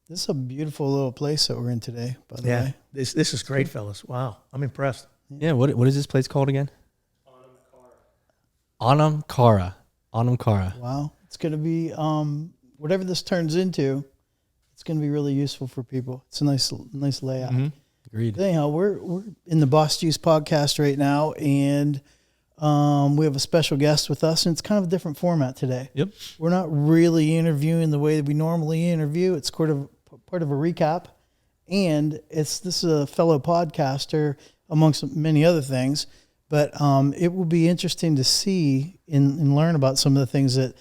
This is a beautiful little place that we're in today, by the way. This is great, fellas. Wow, I'm impressed. Yeah, what is this place called again? Anamkara. Wow. It's going to be, whatever this turns into, it's going to be really useful for people. It's a nice layout. Mm-hmm. Agreed. Anyhow, we're in the Boss Juice podcast right now, and we have a special guest with us, and it's kind of a different format today. Yep. We're not really interviewing the way that we normally interview. It's part of a recap, and this is a fellow podcaster amongst many other things. But it will be interesting to see and learn about some of the things that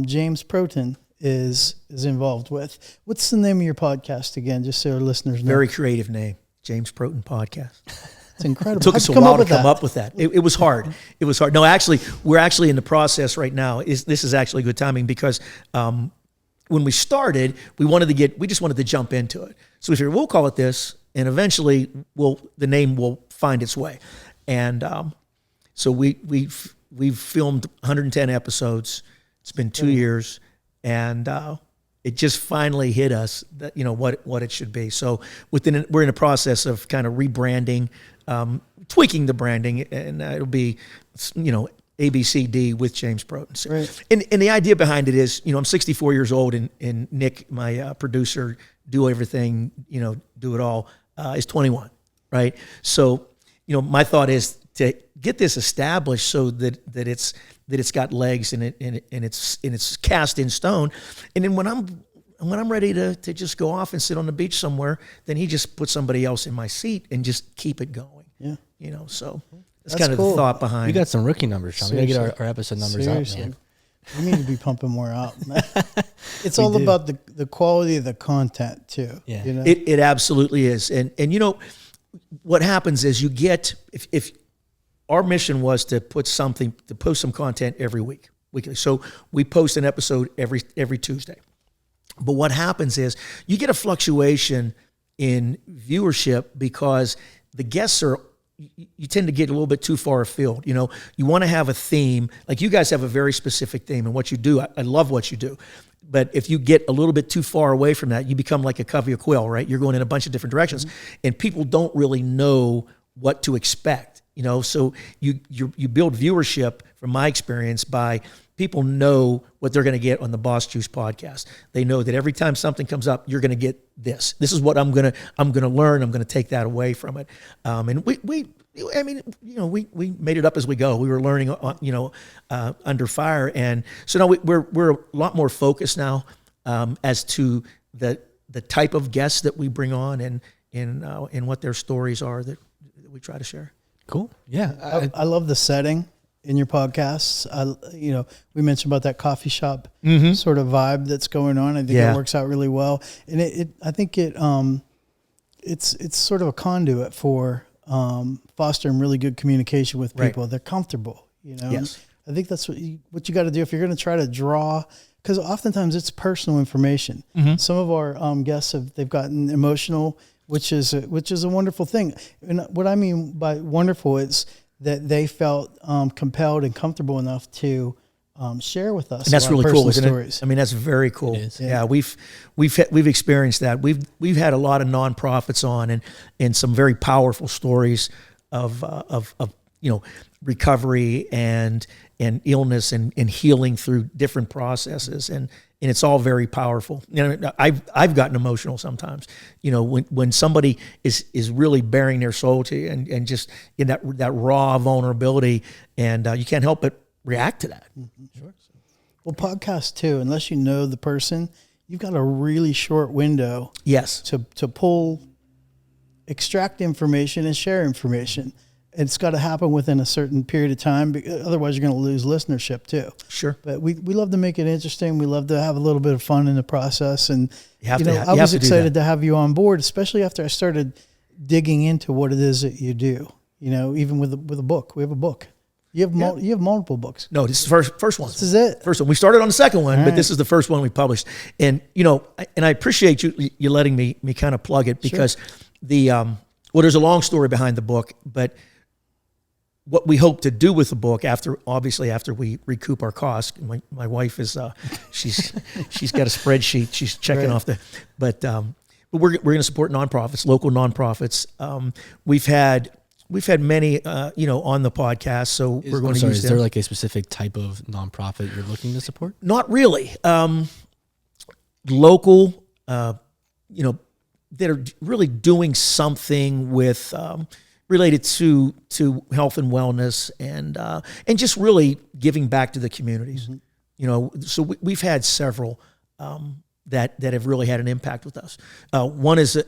James Protin is involved with. What's the name of your podcast again, just so our listeners know? Very creative name, James Protin Podcast. It's incredible. It took us a while to come up with that. It was hard. It was hard. No, actually, we're actually in the process right now. This is actually good timing because when we started, we just wanted to jump into it. So we figured we'll call it this, and eventually the name will find its way. And so we've filmed 110 episodes. It's been 2 years, and it just finally hit us that what it should be. So we're in a process of kind of rebranding, tweaking the branding, and it'll be ABCD with James Protin. So, right. And the idea behind it is, I'm 64 years old, and Nick, my producer, do everything, do it all, is 21, right? So, my thought is to get this established so that it's got legs and it's cast in stone. And then when I'm ready to just go off and sit on the beach somewhere, then he just puts somebody else in my seat and just keep it going. Yeah. So that's kind of cool. the thought behind. We got some rookie numbers, Sean. We got to get our episode numbers out, man. We need to be pumping more out. It's all about the quality of the content too. Yeah. It absolutely is. And what happens is you get, if our mission was to post some content every weekly. So we post an episode every Tuesday. But what happens is you get a fluctuation in viewership because the guests you tend to get a little bit too far afield. You want to have a theme. Like you guys have a very specific theme in what you do. I love what you do. But if you get a little bit too far away from that, you become like a covey of quill, right? You're going in a bunch of different directions, and people don't really know what to expect. So you build viewership, from my experience, by people know what they're going to get on the Boss Juice podcast. They know that every time something comes up, you're going to get this. This is what I'm going to learn. I'm going to take that away from it. And we made it up as we go. We were learning, under fire, and so now we're a lot more focused now as to the type of guests that we bring on and what their stories are that we try to share. Cool. Yeah, I love the setting in your podcasts. We mentioned about that coffee shop sort of vibe that's going on. I think it works out really well, and I think it's sort of a conduit for fostering really good communication with people. Right. They're comfortable, Yes. I think that's what you got to do if you're going to try to draw, because oftentimes it's personal information. Mm-hmm. Some of our guests they've gotten emotional, which is a wonderful thing. And what I mean by wonderful is that they felt compelled and comfortable enough to share with us. And that's really cool, isn't stories. it? I mean, that's very cool. It is. Yeah, we've experienced that. We've had a lot of nonprofits on and some very powerful stories of recovery and illness and healing through different processes, and it's all very powerful. I've gotten emotional sometimes. When somebody is really bearing their soul to you and just in that raw vulnerability, and you can't help but react to that. Mm-hmm. Sure. Well, podcast too, unless you know the person, you've got a really short window. Yes. To extract information and share information. It's got to happen within a certain period of time. Otherwise, you're going to lose listenership too. Sure. But we love to make it interesting. We love to have a little bit of fun in the process. And I was excited to have you on board, especially after I started digging into what it is that you do. Even with a book. We have a book. You have multiple books. No, this is the first one. This is it. First one. We started on the second one, All but right. this is the first one we published. And I appreciate you letting me kind of plug it because there's a long story behind the book, but what we hope to do with the book after we recoup our costs. My wife is she's got a spreadsheet. She's checking off but we're going to support nonprofits, local nonprofits. We've had many on the podcast, so we're going to use them. Is there like a specific type of nonprofit you're looking to support? Not really. Local, that are really doing something with related to health and wellness and just really giving back to the communities. So we've had several that have really had an impact with us. One is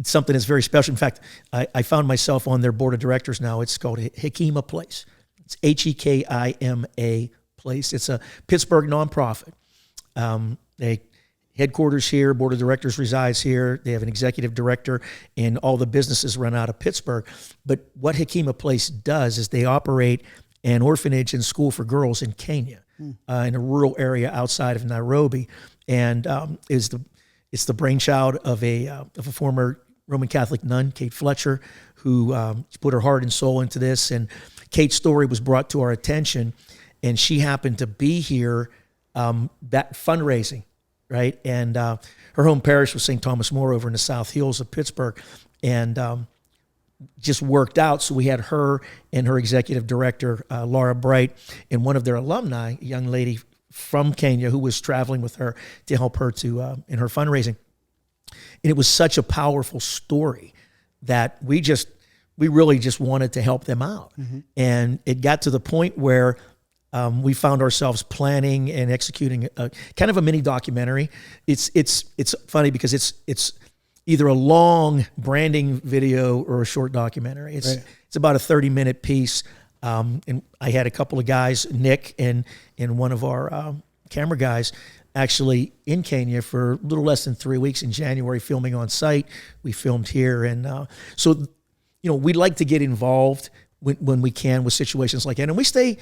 something that's very special. In fact, I found myself on their board of directors now. It's called Hekima Place. It's Hekima Place. It's a Pittsburgh nonprofit. They headquarters here, board of directors resides here. They have an executive director, and all the businesses run out of Pittsburgh. But what Hekima Place does is they operate an orphanage and school for girls in Kenya, in a rural area outside of Nairobi, and it's the brainchild of a former Roman Catholic nun, Kate Fletcher, who put her heart and soul into this. And Kate's story was brought to our attention, and she happened to be here that fundraising. Right, and her home parish was St. Thomas More over in the South Hills of Pittsburgh, and just worked out. So we had her and her executive director, Laura Bright, and one of their alumni, a young lady from Kenya who was traveling with her to help her in her fundraising. And it was such a powerful story that we really just wanted to help them out. And it got to the point where we found ourselves planning and executing a kind of a mini documentary. It's funny because it's either a long branding video or a short documentary. It's about a 30-minute piece. And I had a couple of guys, Nick and one of our camera guys, actually in Kenya for a little less than 3 weeks in January, filming on site. We filmed here, and so we'd like to get involved when we can with situations like that. And we stay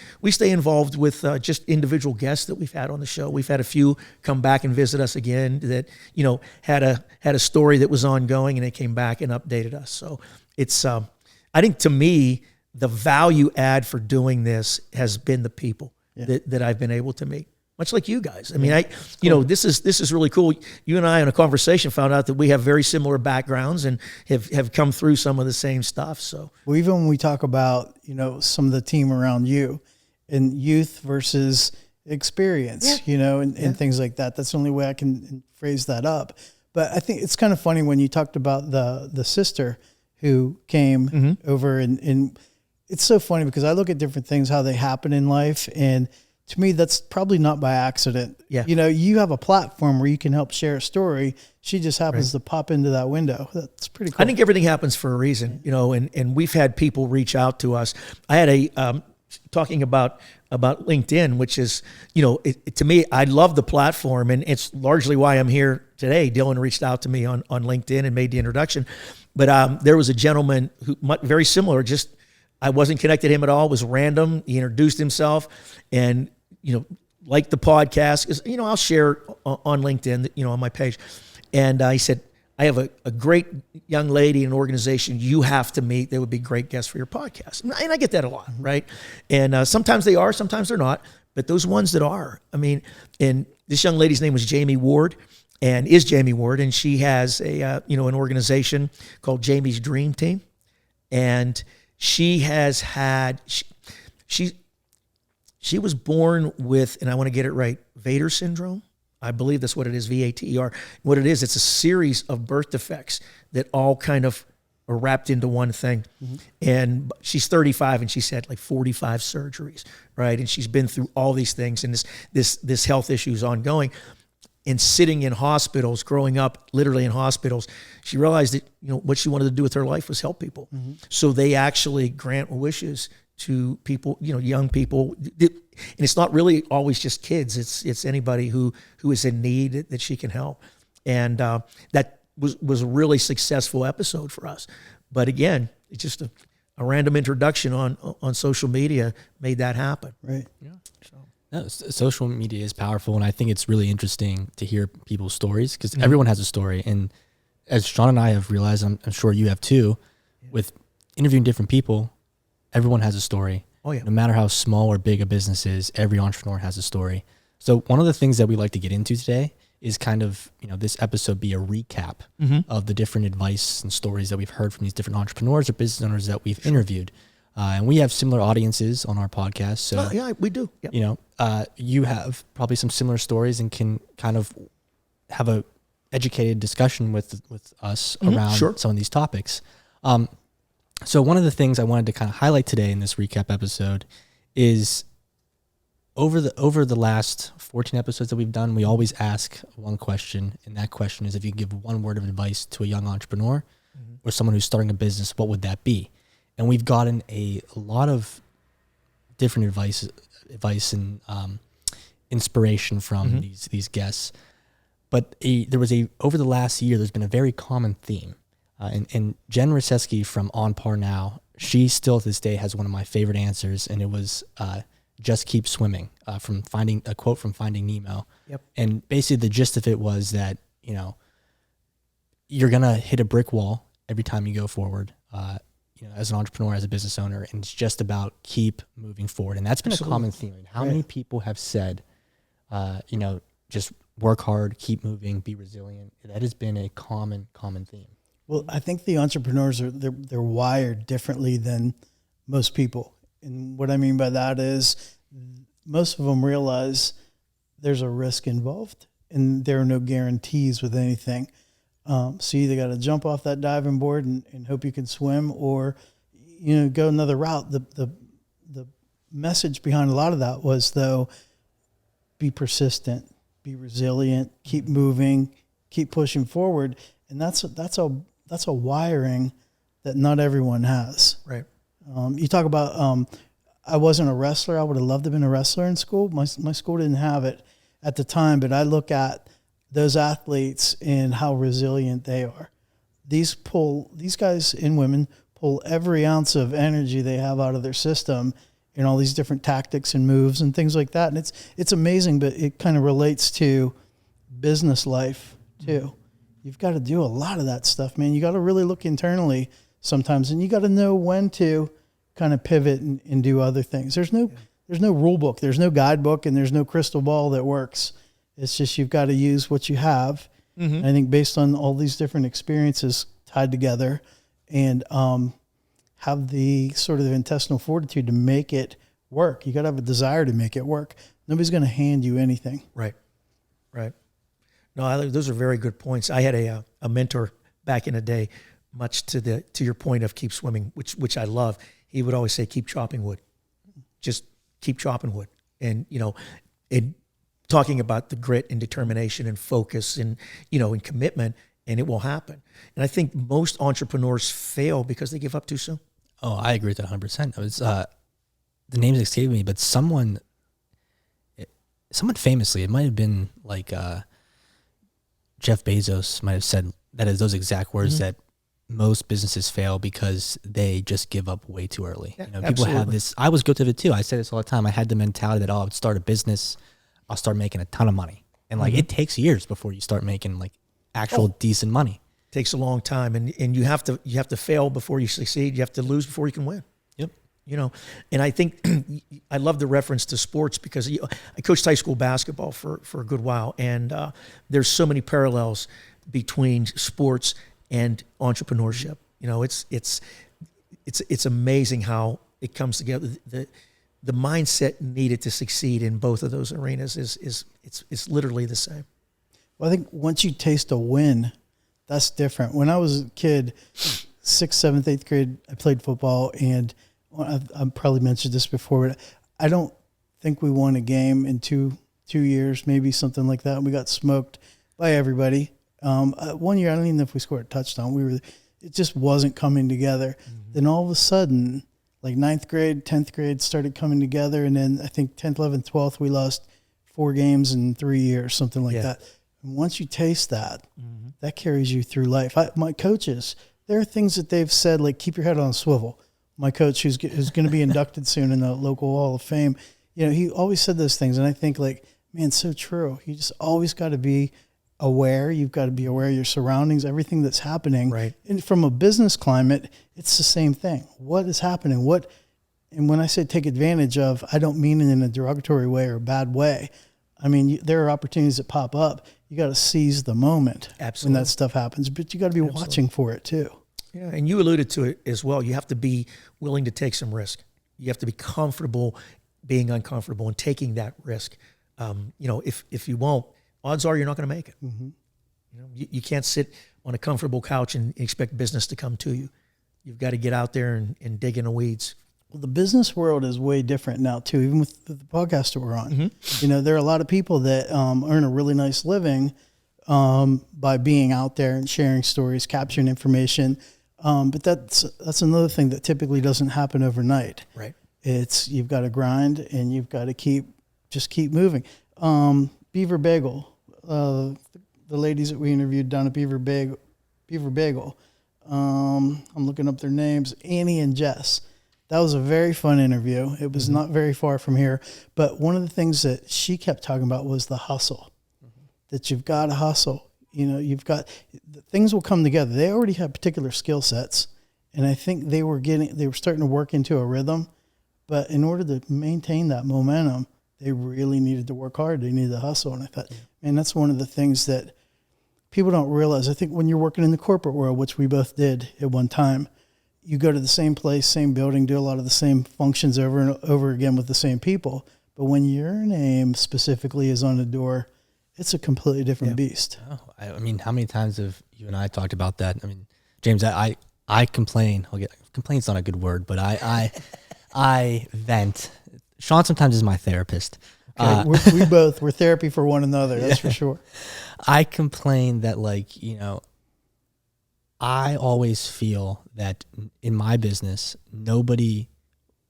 involved with just individual guests that we've had on the show. We've had a few come back and visit us again that, had a story that was ongoing, and they came back and updated us. So it's, I think to me, the value add for doing this has been the people that I've been able to meet. Much like you guys. I mean, this is really cool. You and I, in a conversation, found out that we have very similar backgrounds and have come through some of the same stuff. So, well, even when we talk about some of the team around you, and youth versus experience, and things like that. That's the only way I can phrase that up. But I think it's kind of funny when you talked about the sister who came over, and it's so funny because I look at different things, how they happen in life, and to me, that's probably not by accident. Yeah. You have a platform where you can help share a story. She just happens to pop into that window. That's pretty cool. I think everything happens for a reason, and we've had people reach out to us. I had talking about LinkedIn, which is, to me, I love the platform, and it's largely why I'm here today. Dylan reached out to me on LinkedIn and made the introduction. But there was a gentleman who, very similar, I wasn't connected to him at all. It was random. He introduced himself, and like the podcast, is I'll share on LinkedIn, on my page. And he said, I have a great young lady in an organization you have to meet. They would be great guests for your podcast. And I get that a lot, right? And sometimes they are, sometimes they're not. But those ones that are, and this young lady's name was Jamie Ward, and is Jamie Ward, and she has an organization called Jamie's Dream Team, and she has had she was born with, and I want to get it right, Vater syndrome. I believe that's what it is, VATER. What it is, it's a series of birth defects that all kind of are wrapped into one thing. And she's 35, and she's had like 45 surgeries, right? And she's been through all these things, and this health issue is ongoing. And sitting in hospitals, growing up literally in hospitals, she realized that what she wanted to do with her life was help people. So they actually grant wishes to people, young people, and it's not really always just kids. It's anybody who is in need that she can help, and that was a really successful episode for us. But again, it's just a random introduction on social media made that happen. Right. Yeah. So. No, social media is powerful, and I think it's really interesting to hear people's stories because everyone has a story. And as Sean and I have realized, I'm sure you have too, with interviewing different people, everyone has a story. Oh yeah. No matter how small or big a business is, every entrepreneur has a story. So one of the things that we like to get into today is kind of, this episode be a recap of the different advice and stories that we've heard from these different entrepreneurs or business owners that we've interviewed. And we have similar audiences on our podcast. So yeah, we do. Yep. You have probably some similar stories and can kind of have a educated discussion with us around some of these topics. So one of the things I wanted to kind of highlight today in this recap episode is over the last 14 episodes that we've done, we always ask one question, and that question is if you could give one word of advice to a young entrepreneur or someone who's starting a business, what would that be? And we've gotten a lot of different advice and inspiration from these guests. But over the last year, there's been a very common theme. And Jen Receski from OnPar now, she still to this day has one of my favorite answers, and it was just keep swimming, from a quote from Finding Nemo. Yep. And basically the gist of it was that, you're going to hit a brick wall every time you go forward, as an entrepreneur, as a business owner, and it's just about keep moving forward. And that's been a common theme. How many people have said, just work hard, keep moving, be resilient. That has been a common theme. Well, I think the entrepreneurs they're wired differently than most people. And what I mean by that is most of them realize there's a risk involved and there are no guarantees with anything. So you either got to jump off that diving board and hope you can swim, or, go another route. The message behind a lot of that was, though, be persistent, be resilient, keep moving, keep pushing forward. And that's a wiring that not everyone has. Right. You talk about, I wasn't a wrestler. I would have loved to have been a wrestler in school. My school didn't have it at the time, but I look at those athletes and how resilient they are. These guys and women pull every ounce of energy they have out of their system in all these different tactics and moves and things like that. And it's amazing, but it kind of relates to business life too. You've got to do a lot of that stuff, man. You got to really look internally sometimes, and you got to know when to kind of pivot and do other things. There's no rule book, there's no guidebook, and there's no crystal ball that works. It's just you've got to use what you have. I think based on all these different experiences tied together, and have the sort of intestinal fortitude to make it work. You got to have a desire to make it work. Nobody's going to hand you anything. Right. No, those are very good points. I had a mentor back in the day, much to your point of keep swimming, which I love. He would always say, keep chopping wood. Just keep chopping wood. And, talking about the grit and determination and focus and, and commitment, and it will happen. And I think most entrepreneurs fail because they give up too soon. Oh, I agree with that 100%. It was, the name's escaping me, but someone famously, it might have been like Jeff Bezos might have said that is those exact words, that most businesses fail because they just give up way too early. Yeah, people have this, I was guilty of it too. I say this all the time. I had the mentality that, I would start a business, I'll start making a ton of money. And it takes years before you start making actual decent money. It takes a long time, and you have to fail before you succeed. You have to lose before you can win. Yep. And I think I love the reference to sports because I coached high school basketball for a good while, and there's so many parallels between sports and entrepreneurship. It's amazing how it comes together. The mindset needed to succeed in both of those arenas is literally the same. Well, I think once you taste a win, that's different. When I was a kid, 6th, 7th, 8th grade, I played football, and I've probably mentioned this before, but I don't think we won a game in two years, maybe something like that. We got smoked by everybody. One year, I don't even know if we scored a touchdown. It just wasn't coming together. Then all of a sudden, like 9th grade, 10th grade started coming together. And then I think 10th, 11th, 12th, we lost 4 games in 3 years, something like that. And once you taste that, that carries you through life. My coaches, there are things that they've said, like keep your head on a swivel. My coach, who's going to be inducted soon in the local Hall of Fame, he always said those things. And I think man, so true. You just always got to be aware. You've got to be aware of your surroundings, everything that's happening. Right. And from a business climate, it's the same thing. What is happening? What And when I say take advantage of, I don't mean it in a derogatory way or a bad way. I mean, there are opportunities that pop up. You got to seize the moment when that stuff happens, but you got to be watching for it too. Yeah, and you alluded to it as well. You have to be willing to take some risk. You have to be comfortable being uncomfortable and taking that risk. If you won't, odds are you're not going to make it. Mm-hmm. You can't sit on a comfortable couch and expect business to come to you. You've got to get out there and dig in the weeds. Well, the business world is way different now too, even with the podcast that we're on. Mm-hmm. There are a lot of people that earn a really nice living by being out there and sharing stories, capturing information. But that's another thing that typically doesn't happen overnight. Right. You've got to grind and you've got to keep moving. Beaver Bagel, the ladies that we interviewed down at Beaver Bagel. I'm looking up their names, Annie and Jess. That was a very fun interview. It was not very far from here. But one of the things that she kept talking about was the hustle, that you've got to hustle. Things will come together. They already have particular skill sets. And I think they were starting to work into a rhythm. But in order to maintain that momentum, they really needed to work hard. They needed to hustle. And I thought, man, that's one of the things that people don't realize. I think when you're working in the corporate world, which we both did at one time, you go to the same place, same building, do a lot of the same functions over and over again with the same people. But when your name specifically is on the door, it's a completely different beast. Oh, I mean, how many times have you and I talked about that? I mean, James, I complain. Complain's not a good word, but I vent. Sean sometimes is my therapist. Okay, we're therapy for one another. That's for sure. I complain that I always feel that in my business, nobody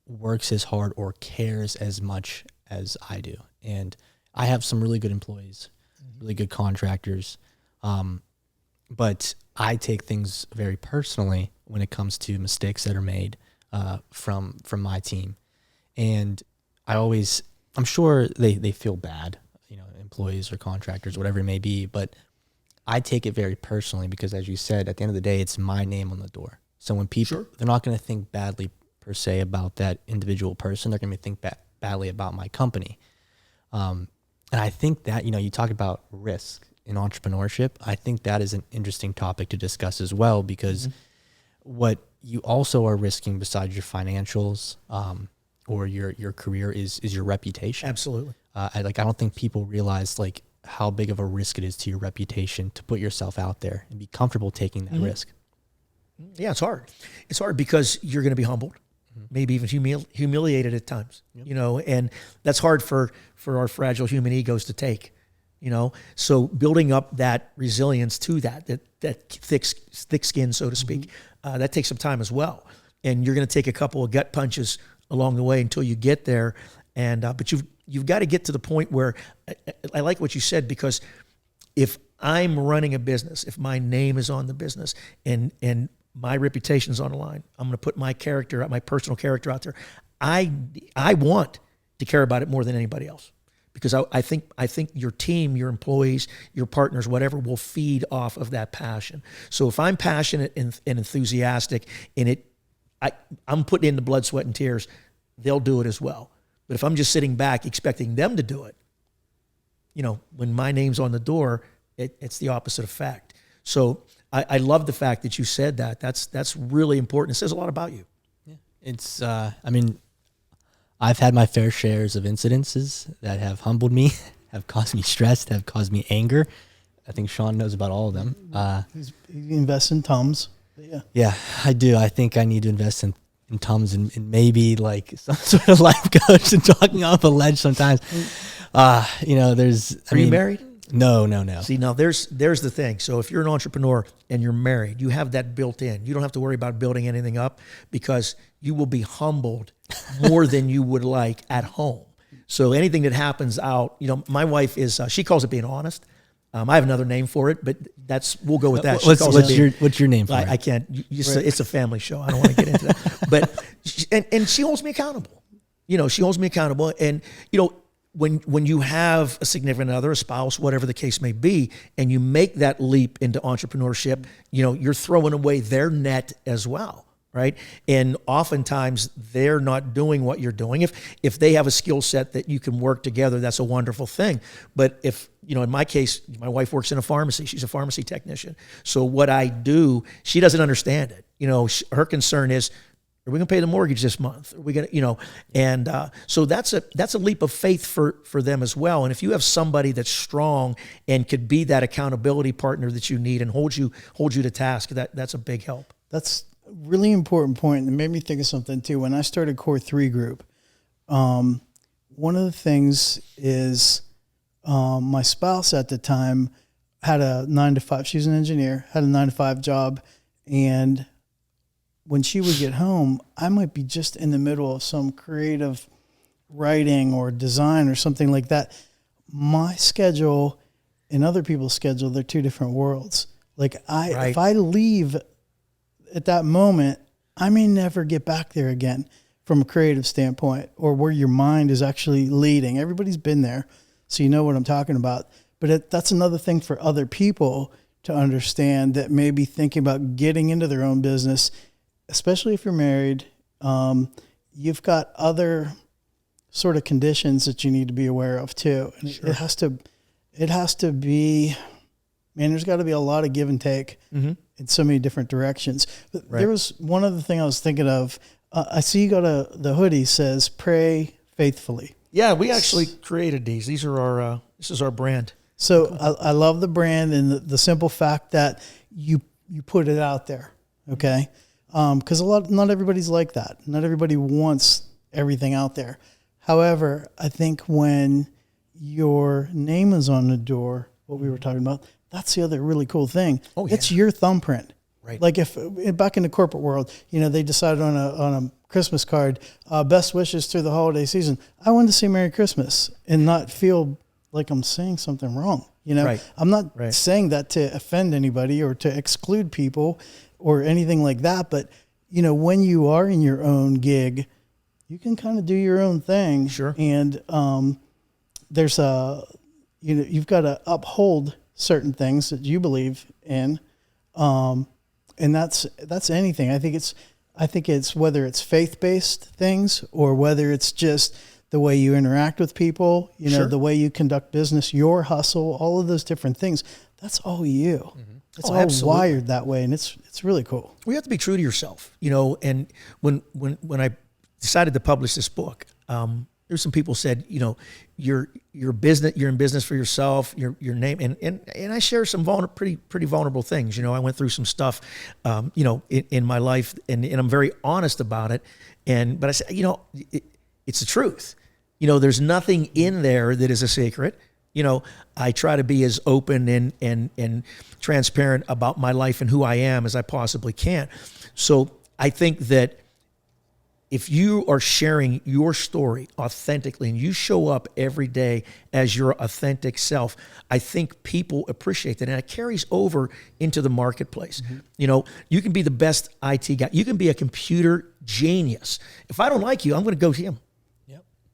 works as hard or cares as much as I do. And I have some really good employees, really good contractors. But I take things very personally when it comes to mistakes that are made from my team. And I'm sure they feel bad, employees or contractors, whatever it may be, but I take it very personally because, as you said, at the end of the day, it's my name on the door. So when people, they're not going to think badly per se about that individual person. They're going to think badly about my company. And I think that, you talk about risk in entrepreneurship. I think that is an interesting topic to discuss as well, because what you also are risking besides your financials or your career is your reputation. Absolutely. I don't think people realize how big of a risk it is to your reputation to put yourself out there and be comfortable taking that risk. Yeah, it's hard. It's hard because you're going to be humbled, maybe even humiliated at times, and that's hard for our fragile human egos to take, So building up that resilience to that thick skin, so to speak, that takes some time as well. And you're going to take a couple of gut punches along the way until you get there. And but you've got to get to the point where I like what you said, because if I'm running a business, if my name is on the business and my reputation is on the line, I'm going to put my character out, my personal character out there. I want to care about it more than anybody else, because I think your team, your employees, your partners, whatever, will feed off of that passion. So if I'm passionate and enthusiastic in it, I'm putting in the blood, sweat, and tears, they'll do it as well. But if I'm just sitting back expecting them to do it, when my name's on the door, it's the opposite effect. So I love the fact that you said that. That's really important. It says a lot about you. Yeah, it's. I've had my fair shares of incidences that have humbled me, have caused me stress, have caused me anger. I think Sean knows about all of them. He invests in Tums. Yeah, I do. I think I need to invest in Tums and maybe some sort of life coach and talking off a ledge sometimes. Are you married? No. See, now there's the thing. So if you're an entrepreneur and you're married, you have that built in. You don't have to worry about building anything up, because you will be humbled more than you would like at home. So anything that happens out, my wife is, she calls it being honest. I have another name for it, but we'll go with that. What's your name for it? I can't. It's a family show. I don't want to get into that. But and she holds me accountable. She holds me accountable. And when you have a significant other, a spouse, whatever the case may be, and you make that leap into entrepreneurship, you're throwing away their net as well, right? And oftentimes they're not doing what you're doing. If they have a skill set that you can work together, that's a wonderful thing. But if, in my case, my wife works in a pharmacy. She's a pharmacy technician. So what I do, she doesn't understand it. Her concern is, are we going to pay the mortgage this month? Are we going to, and so that's a leap of faith for them as well. And if you have somebody that's strong and could be that accountability partner that you need and hold you to task, that's a big help. That's a really important point. It made me think of something too. When I started Core 3 Group, one of the things is my spouse at the time had a 9-to-5. She's an engineer, had a 9-to-5 job, and when she would get home, I might be just in the middle of some creative writing or design or something like that. My schedule and other people's schedule, they're two different worlds. Like if I leave at that moment, I may never get back there again from a creative standpoint, or where your mind is actually leading. Everybody's been there, so you know what I'm talking about. But that's another thing for other people to understand that may be thinking about getting into their own business. Especially if you're married, you've got other sort of conditions that you need to be aware of too. And sure. it has to be, man, there's got to be a lot of give and take in so many different directions. But there was one other thing I was thinking of. I see you got the hoodie says, "Pray faithfully." Yeah, we actually created these. These are this is our brand. So I love the brand and the simple fact that you put it out there. Okay. Because not everybody's like that. Not everybody wants everything out there. However, I think when your name is on the door, what we were talking about, that's the other really cool thing. Oh, yeah. It's your thumbprint. Right. Like if back in the corporate world, they decided on a Christmas card, best wishes through the holiday season. I wanted to say Merry Christmas and not feel like I'm saying something wrong. Right. I'm not saying that to offend anybody or to exclude people or anything like that. But, when you are in your own gig, you can kind of do your own thing. Sure. And there's you've got to uphold certain things that you believe in. And that's anything. I think it's whether it's faith-based things or whether it's just the way you interact with people, sure. The way you conduct business, your hustle, all of those different things. That's all you. Mm-hmm. It's all absolutely wired that way, and it's really cool. We have to be true to yourself, and when I decided to publish this book, there's some people said, you're in business for yourself, your name, and I share some pretty vulnerable things. I went through some stuff, in my life, and I'm very honest about it. But I said, it's the truth. There's nothing in there that is a secret. I try to be as open and transparent about my life and who I am as I possibly can. So I think that if you are sharing your story authentically and you show up every day as your authentic self, I think people appreciate that. And it carries over into the marketplace. Mm-hmm. You can be the best IT guy. You can be a computer genius. If I don't like you, I'm going to go to him.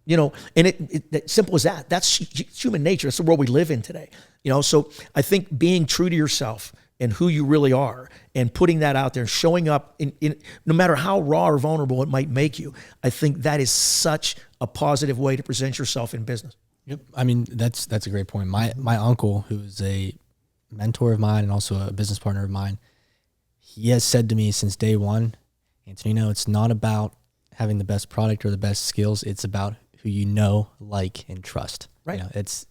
And it's simple as that. That's human nature. That's the world we live in today. So I think being true to yourself and who you really are and putting that out there, showing up in no matter how raw or vulnerable it might make you, I think that is such a positive way to present yourself in business. Yep. I mean, that's a great point. My uncle, who's a mentor of mine and also a business partner of mine, he has said to me since day one, Antonino, it's not about having the best product or the best skills. It's about who you know, like, and trust. Right. There's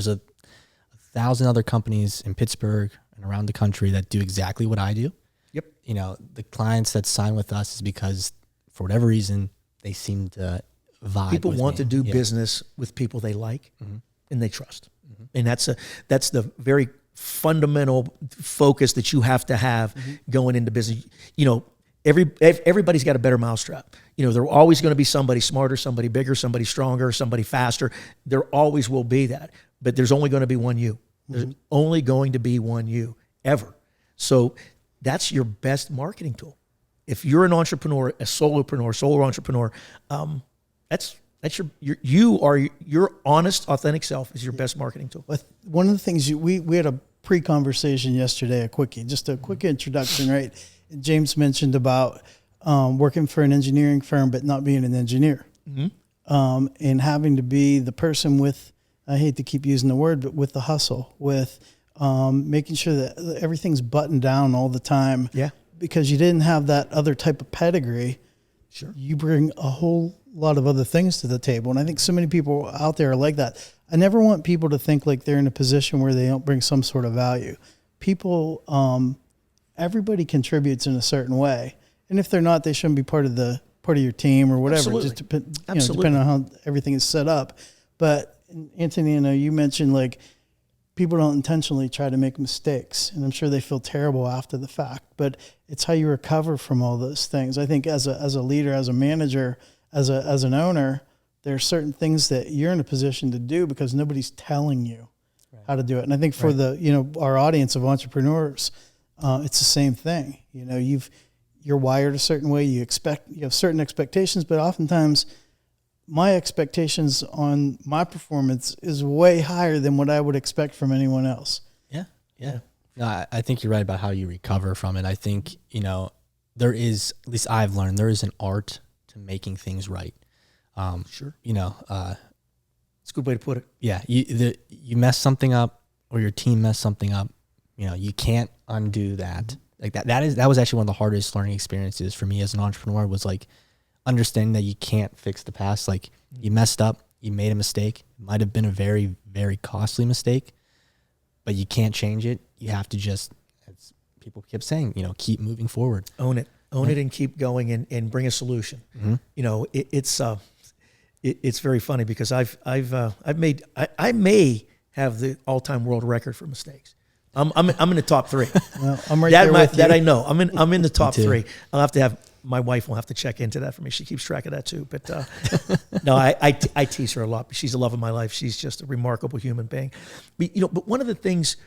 1,000 other companies in Pittsburgh and around the country that do exactly what I do. Yep. The clients that sign with us is because for whatever reason, they seem to vibe. People want to do business with people they like and they trust. Mm-hmm. And that's the very fundamental focus that you have to have going into business. Everybody's got a better mousetrap. There are always going to be somebody smarter, somebody bigger, somebody stronger, somebody faster. There always will be that. But there's only going to be one you. There's only going to be one you, ever. So that's your best marketing tool. If you're an entrepreneur, a solopreneur, solo entrepreneur, that's your honest, authentic self is your best marketing tool. One of the things we had a pre-conversation yesterday, a quick introduction, right? James mentioned about working for an engineering firm, but not being an engineer, and having to be the person with, I hate to keep using the word, but with the hustle, with making sure that everything's buttoned down all the time. Yeah. Because you didn't have that other type of pedigree. Sure. You bring a whole lot of other things to the table. And I think so many people out there are like that. I never want people to think like they're in a position where they don't bring some sort of value. People, everybody contributes in a certain way. And if they're not, they shouldn't be part of your team or whatever. Absolutely. Just depending on how everything is set up. But Anthony, you mentioned like people don't intentionally try to make mistakes, and I'm sure they feel terrible after the fact, but it's how you recover from all those things. I think as a leader, as a manager, as an owner, there are certain things that you're in a position to do because nobody's telling you how to do it. And I think for our audience of entrepreneurs, it's the same thing. You're wired a certain way. You have certain expectations, but oftentimes my expectations on my performance is way higher than what I would expect from anyone else. Yeah. No, I think you're right about how you recover from it. I think, there is, at least I've learned, there is an art to making things right. Sure. It's a good way to put it. Yeah. You mess something up or your team mess something up, you can't undo that. Like that was actually one of the hardest learning experiences for me as an entrepreneur, was like understanding that you can't fix the past. Like you messed up, you made a mistake. It might have been a very, very costly mistake, but you can't change it. You have to just, as people kept saying, keep moving forward. Own it and keep going and bring a solution. Mm-hmm. It's very funny because I may have the all-time world record for mistakes. I'm in the top 3. Well, I'm right there with you. That I know. I'm in the top 3. I'll have to have, my wife will have to check into that for me. She keeps track of that too. But no, I tease her a lot. She's the love of my life. She's just a remarkable human being. But one of the things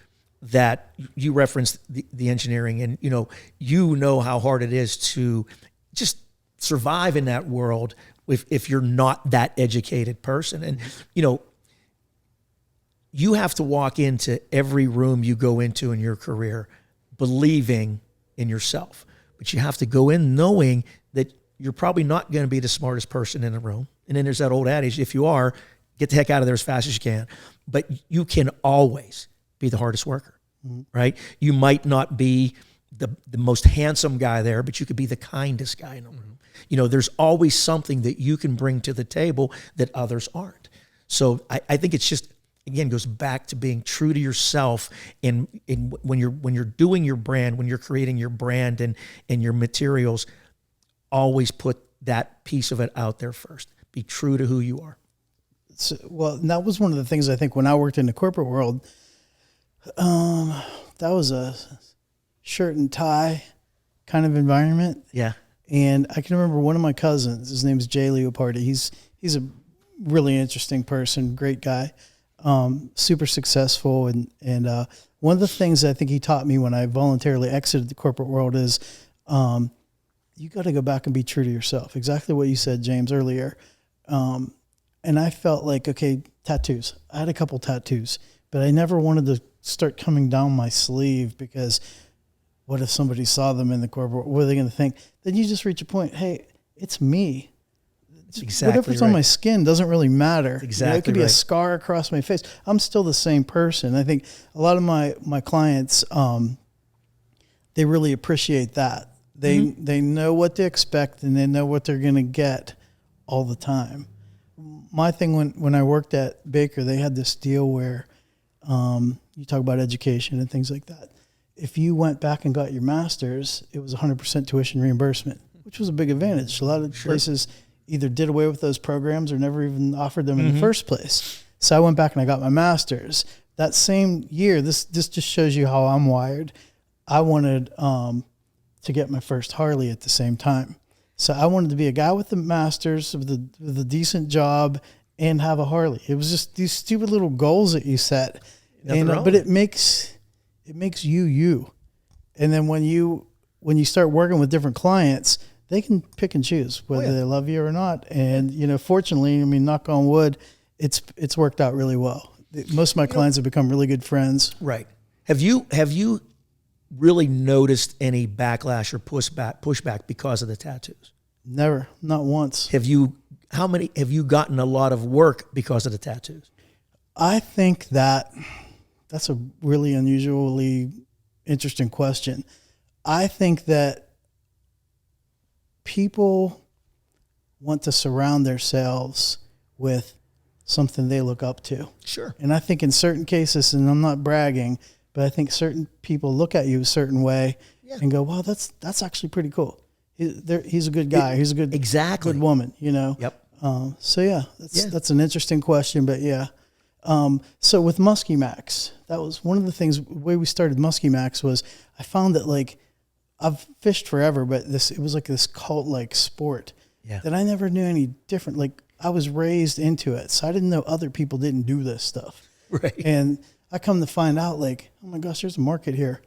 that you referenced, the engineering, and you know how hard it is to just survive in that world if you're not that educated person. And you have to walk into every room you go into in your career believing in yourself. But you have to go in knowing that you're probably not going to be the smartest person in the room. And then there's that old adage, if you are, get the heck out of there as fast as you can. But you can always be the hardest worker, right? You might not be the most handsome guy there, but you could be the kindest guy in the room. There's always something that you can bring to the table that others aren't. So I think it's just, again, goes back to being true to yourself. And when you're doing your brand, when you're creating your brand and your materials, always put that piece of it out there first. Be true to who you are. So, and that was one of the things I think when I worked in the corporate world, that was a shirt and tie kind of environment. Yeah. And I can remember one of my cousins, his name is Jay Leopardi. He's a really interesting person, great guy. Super successful. And one of the things I think he taught me when I voluntarily exited the corporate world is you got to go back and be true to yourself. Exactly what you said, James, earlier. And I felt like, okay, tattoos. I had a couple tattoos, but I never wanted to start coming down my sleeve because what if somebody saw them in the corporate? What are they going to think? Then you just reach a point, hey, it's me. Exactly whatever's right. on my skin doesn't really matter. Exactly, it could be a scar across my face. I'm still the same person. I think a lot of my clients, they really appreciate that. They know what to expect and they know what they're going to get all the time. My thing when I worked at Baker, they had this deal where you talk about education and things like that. If you went back and got your master's, it was 100% tuition reimbursement, which was a big advantage. A lot of places either did away with those programs or never even offered them in the first place. So I went back and I got my master's. That same year, this just shows you how I'm wired. I wanted to get my first Harley at the same time. So I wanted to be a guy with the master's, with a decent job, and have a Harley. It was just these stupid little goals that you set. But it makes you. And then when you start working with different clients, they can pick and choose whether they love you or not. And, fortunately, knock on wood, it's worked out really well. Most of my clients have become really good friends. Right. Have you really noticed any backlash or pushback because of the tattoos? Never, not once. Have you gotten a lot of work because of the tattoos? I think that's a really unusually interesting question. I think that people want to surround themselves with something they look up to. Sure. And I think in certain cases, and I'm not bragging, but I think certain people look at you a certain way and go, "Wow, that's actually pretty cool. He's a good guy. He's a good good woman." You know. Yep. That's an interesting question, but yeah. So with Muskie Max, that was one of the things. The way we started Muskie Max was I found that like I've fished forever, but it was like this cult like sport that I never knew any different. Like I was raised into it, so I didn't know other people didn't do this stuff. Right. And I come to find out, like, oh my gosh, there's a market here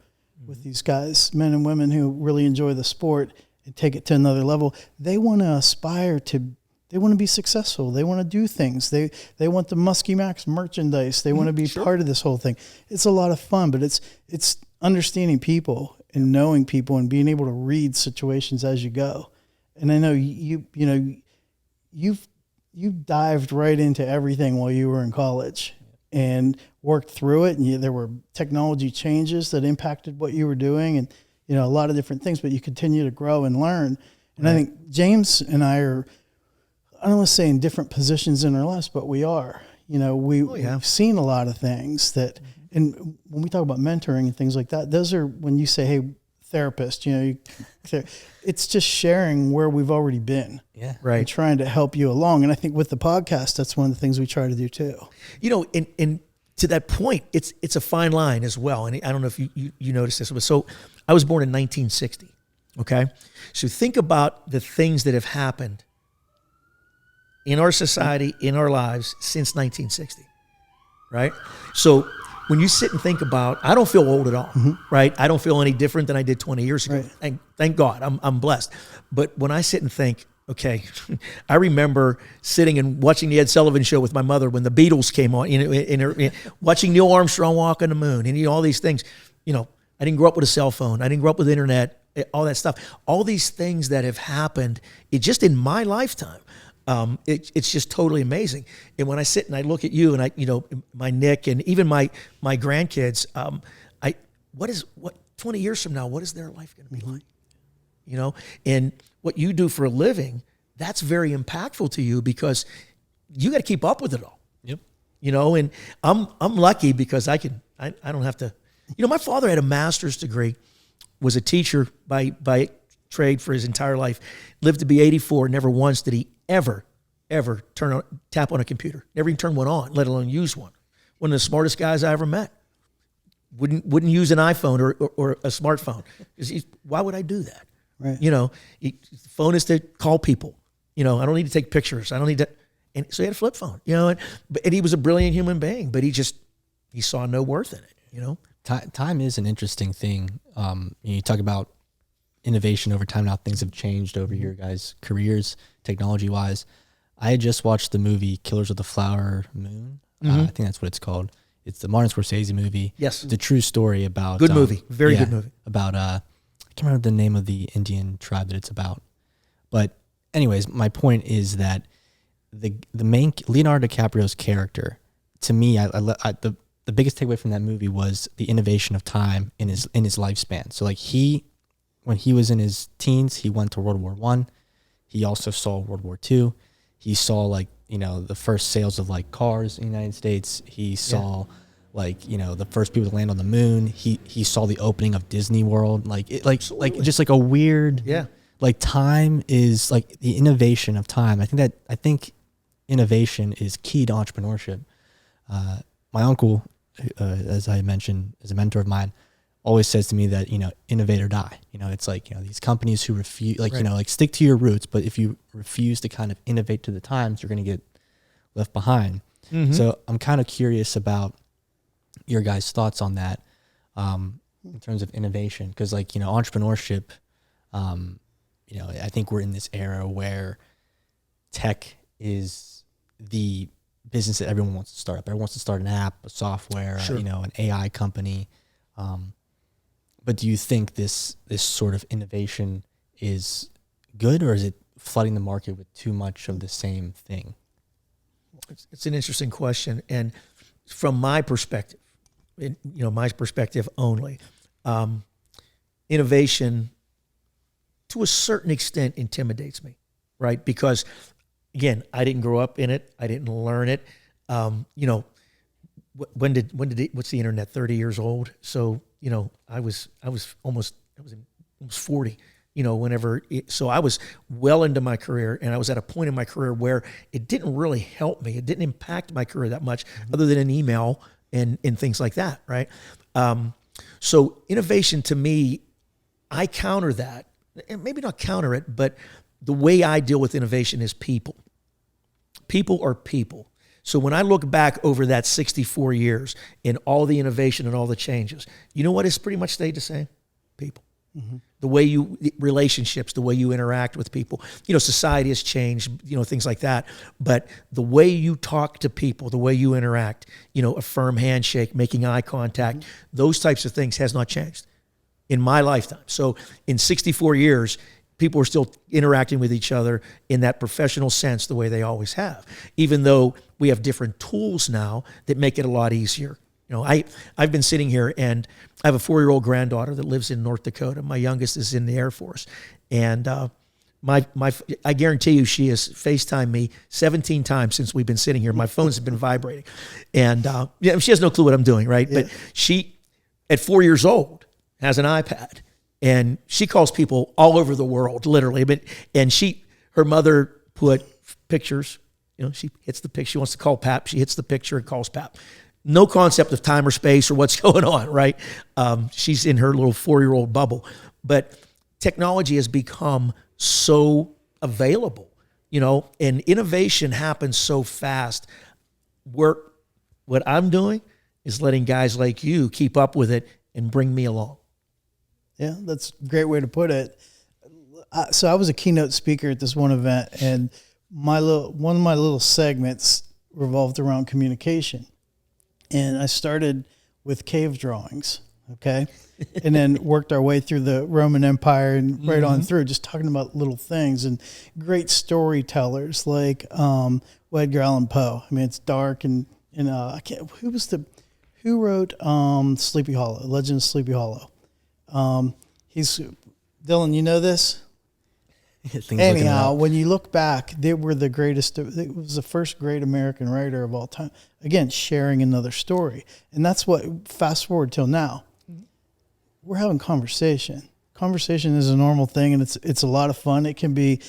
with these guys, men and women who really enjoy the sport and take it to another level. They want to aspire to, they want to be successful. They want to do things. They want the Muskie Max merchandise. They want to be part of this whole thing. It's a lot of fun, but it's understanding people and knowing people and being able to read situations as you go. And I know you've dived right into everything while you were in college and worked through it. And there were technology changes that impacted what you were doing and, a lot of different things, but you continue to grow and learn. And I think James and I are, I don't want to say in different positions in our lives, but we are, we've seen a lot of things that, and when we talk about mentoring and things like that, those are when you say, hey, therapist, it's just sharing where we've already been. Yeah. Right. And trying to help you along. And I think with the podcast, that's one of the things we try to do too. And to that point, it's a fine line as well. And I don't know if you noticed this, but so I was born in 1960. Okay. So think about the things that have happened in our society, in our lives since 1960. Right. So when you sit and think about, I don't feel old at all, right? I don't feel any different than I did 20 years ago. Right. Thank God, I'm blessed. But when I sit and think, okay, I remember sitting and watching the Ed Sullivan Show with my mother when the Beatles came on, watching Neil Armstrong walk on the moon, and all these things. I didn't grow up with a cell phone. I didn't grow up with the internet, all that stuff. All these things that have happened, just in my lifetime. It's just totally amazing. And when I sit and I look at you and my Nick and even my grandkids, 20 years from now, what is their life going to be like? And what you do for a living, that's very impactful to you because you got to keep up with it all. Yep. And I'm lucky because I don't have to, my father had a master's degree, was a teacher by trade for his entire life, lived to be 84. Never once did he ever tap on a computer. Never even turn one on, let alone use one. One of the smartest guys I ever met. Wouldn't use an iPhone or a smartphone. Why would I do that? Right. The phone is to call people. I don't need to take pictures. I don't need to. And so he had a flip phone. And he was a brilliant human being, but he saw no worth in it. Time is an interesting thing. You talk about innovation over time, how things have changed over your guys' careers, technology-wise. I had just watched the movie Killers of the Flower Moon. I think that's what it's called. It's the Martin Scorsese movie. Yes. It's a true story about... Good movie. Very good movie. About, I can't remember the name of the Indian tribe that it's about. But anyways, my point is that the main... Leonardo DiCaprio's character, to me, the biggest takeaway from that movie was the innovation of time in his lifespan. So like when he was in his teens, he went to World War I. He also saw World War II. He saw the first sales of cars in the United States. He saw the first people to land on the moon. He saw the opening of Disney World. Just a weird, time is the innovation of time. I think innovation is key to entrepreneurship. My uncle, as I mentioned, is a mentor of mine, always says to me that, innovate or die. It's these companies who refuse, stick to your roots, but if you refuse to kind of innovate to the times, you're going to get left behind. Mm-hmm. So I'm kind of curious about your guys' thoughts on that in terms of innovation. Because entrepreneurship, I think we're in this era where tech is the business that everyone wants to start up. Everyone wants to start an app, a software, an AI company. But do you think this sort of innovation is good, or is it flooding the market with too much of the same thing? It's an interesting question, and from my perspective, my perspective only, innovation to a certain extent intimidates me, right? Because again, I didn't grow up in it, I didn't learn it. What's the internet? 30 years old. So I was almost 40. So I was well into my career, and I was at a point in my career where it didn't really help me. It didn't impact my career that much, other than an email and things like that, right? So innovation to me, I counter that, and maybe not counter it, but the way I deal with innovation is people. People are people. So when I look back over that 64 years in all the innovation and all the changes, you know what has pretty much stayed the same? People. Mm-hmm. The way relationships, the way you interact with people. Society has changed, things like that. But the way you talk to people, the way you interact, a firm handshake, making eye contact, those types of things has not changed in my lifetime. So in 64 years, people are still interacting with each other in that professional sense the way they always have, even though we have different tools now that make it a lot easier. I've been sitting here, and I have a 4-year-old granddaughter that lives in North Dakota. My youngest is in the Air Force. And I guarantee you she has FaceTimed me 17 times since we've been sitting here. My phones have been vibrating. And she has no clue what I'm doing, right? Yeah. But she, at 4 years old, has an iPad. And she calls people all over the world, literally. Her mother put pictures. She hits the picture. She wants to call Pap. She hits the picture and calls Pap. No concept of time or space or what's going on, right? She's in her little 4-year-old bubble. But technology has become so available, and innovation happens so fast. What I'm doing is letting guys like you keep up with it and bring me along. Yeah, that's a great way to put it. So I was a keynote speaker at this one event, and one of my little segments revolved around communication. And I started with cave drawings, okay? And then worked our way through the Roman Empire and right on through, just talking about little things and great storytellers like Edgar Allan Poe. I mean, it's dark and I can't. Who wrote Sleepy Hollow? Legend of Sleepy Hollow. He's Dylan. You know this. Anyhow, when you look back, they were the greatest. It was the first great American writer of all time. Again, sharing another story, and that's what. Fast forward till now, we're having conversation. Conversation is a normal thing, and it's a lot of fun. It can be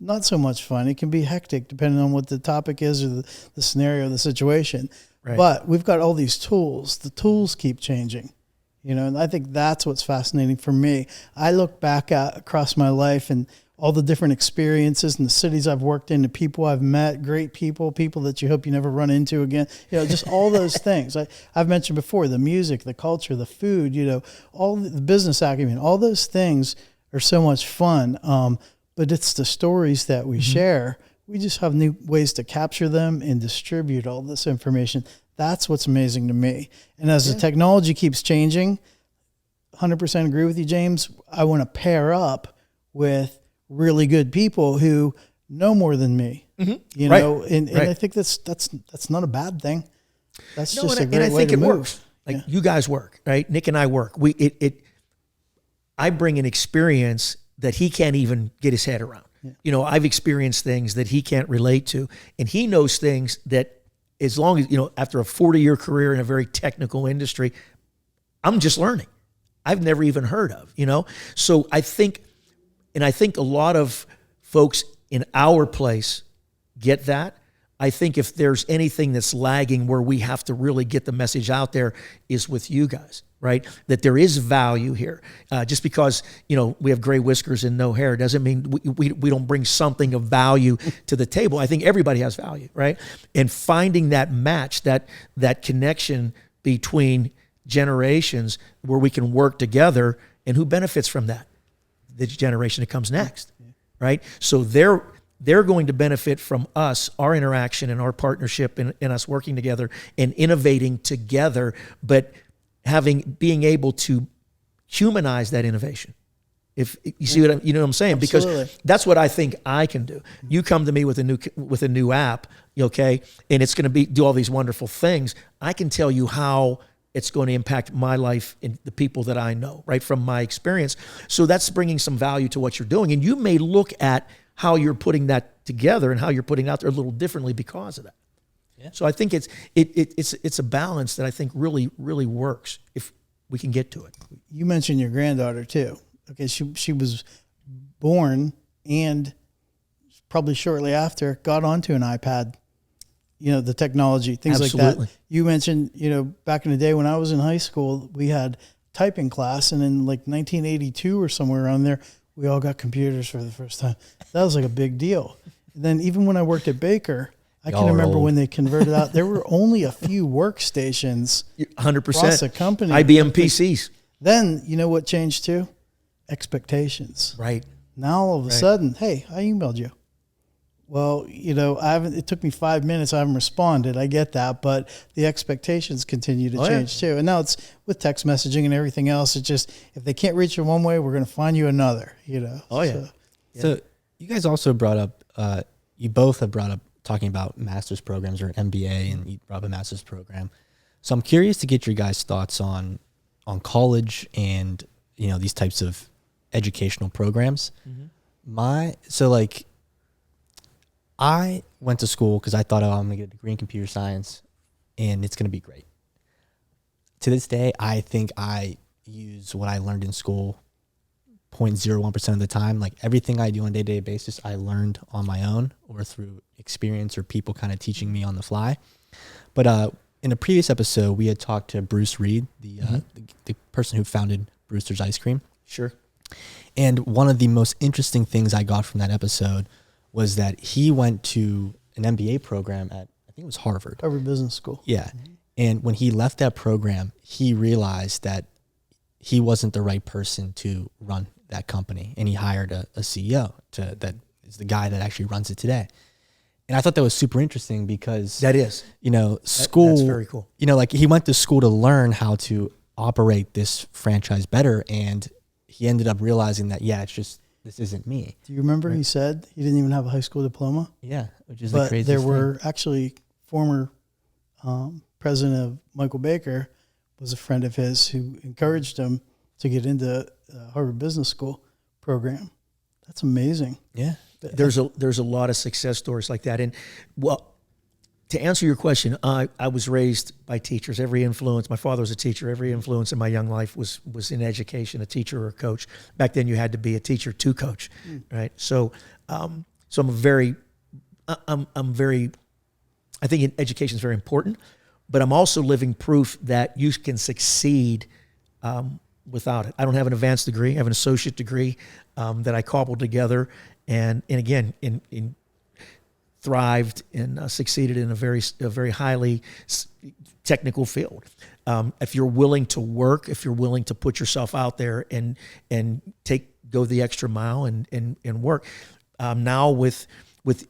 not so much fun. It can be hectic depending on what the topic is or the scenario, the situation. Right. But we've got all these tools. The tools keep changing. And I think that's what's fascinating for me. I look back across my life and all the different experiences and the cities I've worked in, the people I've met, great people that you hope you never run into again. Just all those things. I've mentioned before, the music, the culture, the food, all the business acumen, all those things are so much fun. But it's the stories that we share. We just have new ways to capture them and distribute all this information. That's what's amazing to me. And as the technology keeps changing, 100% agree with you, James. I want to pair up with really good people who know more than me. And I think that's not a bad thing. That's just a great way to move. Works. You guys work, right? Nick and I work. I bring an experience that he can't even get his head around. Yeah. I've experienced things that he can't relate to, and he knows things that, as long as, after a 40-year career in a very technical industry, I'm just learning. I've never even heard of, So I think a lot of folks in our place get that. I think if there's anything that's lagging where we have to really get the message out there is with you guys, right? That there is value here. Just because, we have gray whiskers and no hair doesn't mean we don't bring something of value to the table. I think everybody has value, right? And finding that match, that connection between generations where we can work together, and who benefits from that? The generation that comes next, right? So they're going to benefit from us, our interaction and our partnership and us working together and innovating together. But being able to humanize that innovation. If you see what you know what I'm saying, Absolutely. because that's what I think I can do. You come to me with a new app, okay, and it's going to do all these wonderful things. I can tell you how it's going to impact my life and the people that I know, right, from my experience. So that's bringing some value to what you're doing, and you may look at how you're putting that together and how you're putting it out there a little differently because of that. Yeah. So I think it's a balance that I think really works if we can get to it. You mentioned your granddaughter too. Okay, she was born and probably shortly after got onto an iPad, the technology, things Absolutely. like that. You mentioned, back in the day when I was in high school, we had typing class, and in like 1982 or somewhere around there, we all got computers for the first time. That was like a big deal. And then even when I worked at Baker, I can remember when they converted out, there were only a few workstations 100% across the company. IBM PCs. Then, you know what changed too? Expectations. Right. Now all of a sudden, hey, I emailed you. Well, it took me 5 minutes. I haven't responded. I get that, but the expectations continue to change too. And now it's with text messaging and everything else. It's just, if they can't reach you one way, we're going to find you another, So you guys also brought up, you both have brought up talking about master's programs or an MBA, and you brought up a master's program. So I'm curious to get your guys' thoughts on college and, these types of educational programs. I went to school because I thought, I'm going to get a degree in computer science and it's going to be great. To this day, I think I use what I learned in school 0.01% of the time. Like everything I do on a day-to-day basis, I learned on my own or through experience or people kind of teaching me on the fly. But in a previous episode, we had talked to Bruce Reed, the person who founded Brewster's Ice Cream. Sure. And one of the most interesting things I got from that episode was that he went to an MBA program at, I think it was Harvard Business School. Yeah. And when he left that program, he realized that he wasn't the right person to run that company. And he hired a CEO that is the guy that actually runs it today. And I thought that was super interesting because that is, school, that's very cool. Like he went to school to learn how to operate this franchise better. And he ended up realizing that, this isn't me. Do you remember he said he didn't even have a high school diploma? Yeah, which is the craziest there thing. were actually former president of Michael Baker was a friend of his who encouraged him to get into Harvard Business School program. That's amazing. Yeah. There's a lot of success stories like that. And to answer your question, I was raised by teachers. Every influence, my father was a teacher. Every influence in my young life was in education, a teacher or a coach. Back then, you had to be a teacher to coach, right? So, I'm very. I think education is very important, but I'm also living proof that you can succeed without it. I don't have an advanced degree. I have an associate degree that I cobbled together, and again in thrived and succeeded in a very highly technical field. If you're willing to work, if you're willing to put yourself out there and go the extra mile and work. Now with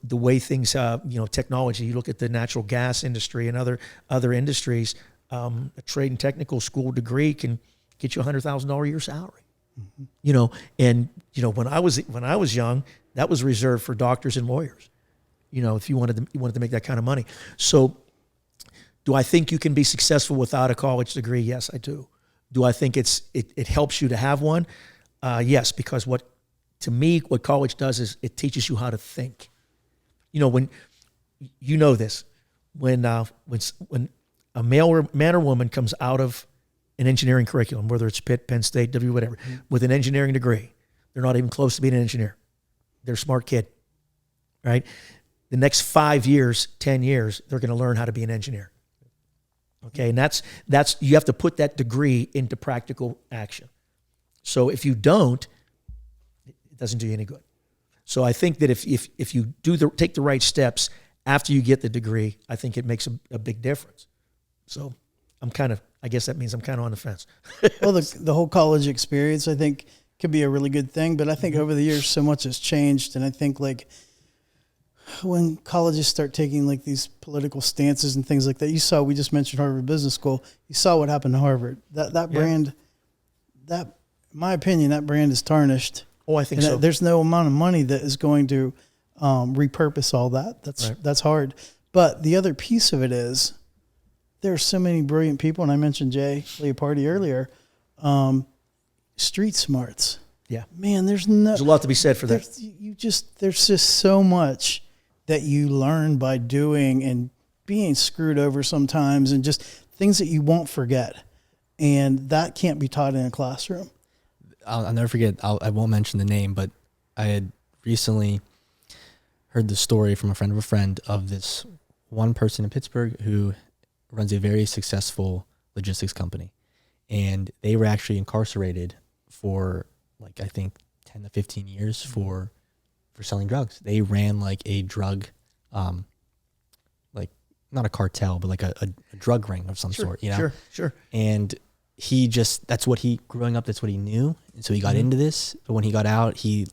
the way things, technology, you look at the natural gas industry and other industries, a trade and technical school degree can get you $100,000 a year salary. Mm-hmm. When I was young, that was reserved for doctors and lawyers. If you wanted to make that kind of money. So do I think you can be successful without a college degree? Yes, I do. Do I think it helps you to have one? Yes, because what college does is it teaches you how to think. When when a man or woman comes out of an engineering curriculum, whether it's Pitt, Penn State, W, whatever, with an engineering degree, they're not even close to being an engineer. They're a smart kid, right? The next 5 years, 10 years, they're going to learn how to be an engineer. Okay, and that's you have to put that degree into practical action. So if you don't, it doesn't do you any good. So I think that if you take the right steps after you get the degree, I think it makes a big difference. So I guess that means I'm kind of on the fence. Well, the whole college experience, I think, could be a really good thing. But I think over the years, so much has changed. And I think when colleges start taking like these political stances and things like that. You saw, we just mentioned Harvard Business School. You saw what happened to Harvard. That brand, in my opinion, that brand is tarnished. Oh, I think so. There's no amount of money that is going to repurpose all that. That's hard. But the other piece of it is there are so many brilliant people, and I mentioned Jay Leopardi earlier. Street smarts. Yeah, man, there's a lot to be said for that. There's just so much that you learn by doing and being screwed over sometimes, and just things that you won't forget, and that can't be taught in a classroom. I'll never forget. I won't mention the name, but I had recently heard the story from a friend of a friend of this one person in Pittsburgh who runs a very successful logistics company, and they were actually incarcerated for like, I think 10 to 15 years for selling drugs. They ran like a drug, like not a cartel, but like a drug ring of some sort, you know? Sure. And that's what he knew. And so he got into this, but when he got out, he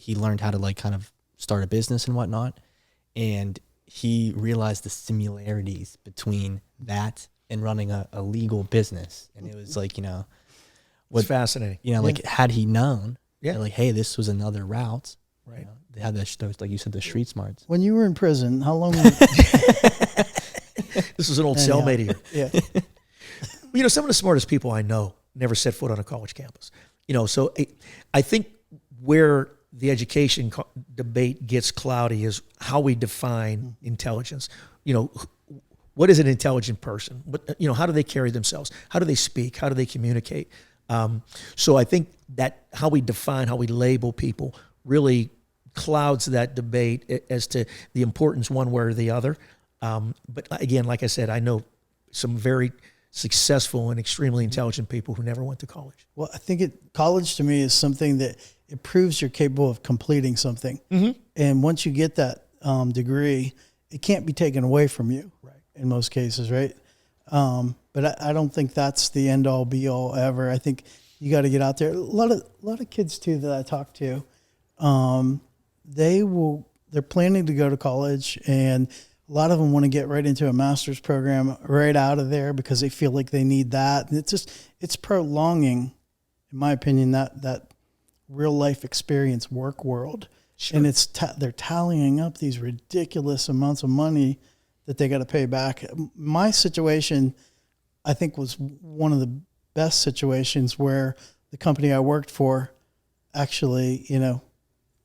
learned how to like kind of start a business and whatnot. And he realized the similarities between that and running a legal business. And it was like, you know, it's fascinating. You know, like had he known, like, hey, this was another route. Right. You know, they had those, like you said, the street smarts. When you were in prison, how long? This was an old cellmate here. Yeah. You know, some of the smartest people I know never set foot on a college campus. You know, so I think where the education debate gets cloudy is how we define intelligence. You know, what is an intelligent person? What, you know, how do they carry themselves? How do they speak? How do they communicate? So I think that how we define, how we label people really clouds that debate as to the importance one way or the other. But again, like I said, I know some very successful and extremely intelligent people who never went to college. Well, I think college to me is something that it proves you're capable of completing something. Mm-hmm. And once you get that degree, it can't be taken away from you, right? In most cases, right? But I don't think that's the end all be all ever. I think you got to get out there. A lot of kids too that I talk to, they're planning to go to college, and a lot of them want to get right into a master's program right out of there because they feel like they need that. And it's prolonging, in my opinion, that real life experience work world. Sure. And they're tallying up these ridiculous amounts of money that they got to pay back. My situation, I think, was one of the best situations where the company I worked for actually, you know,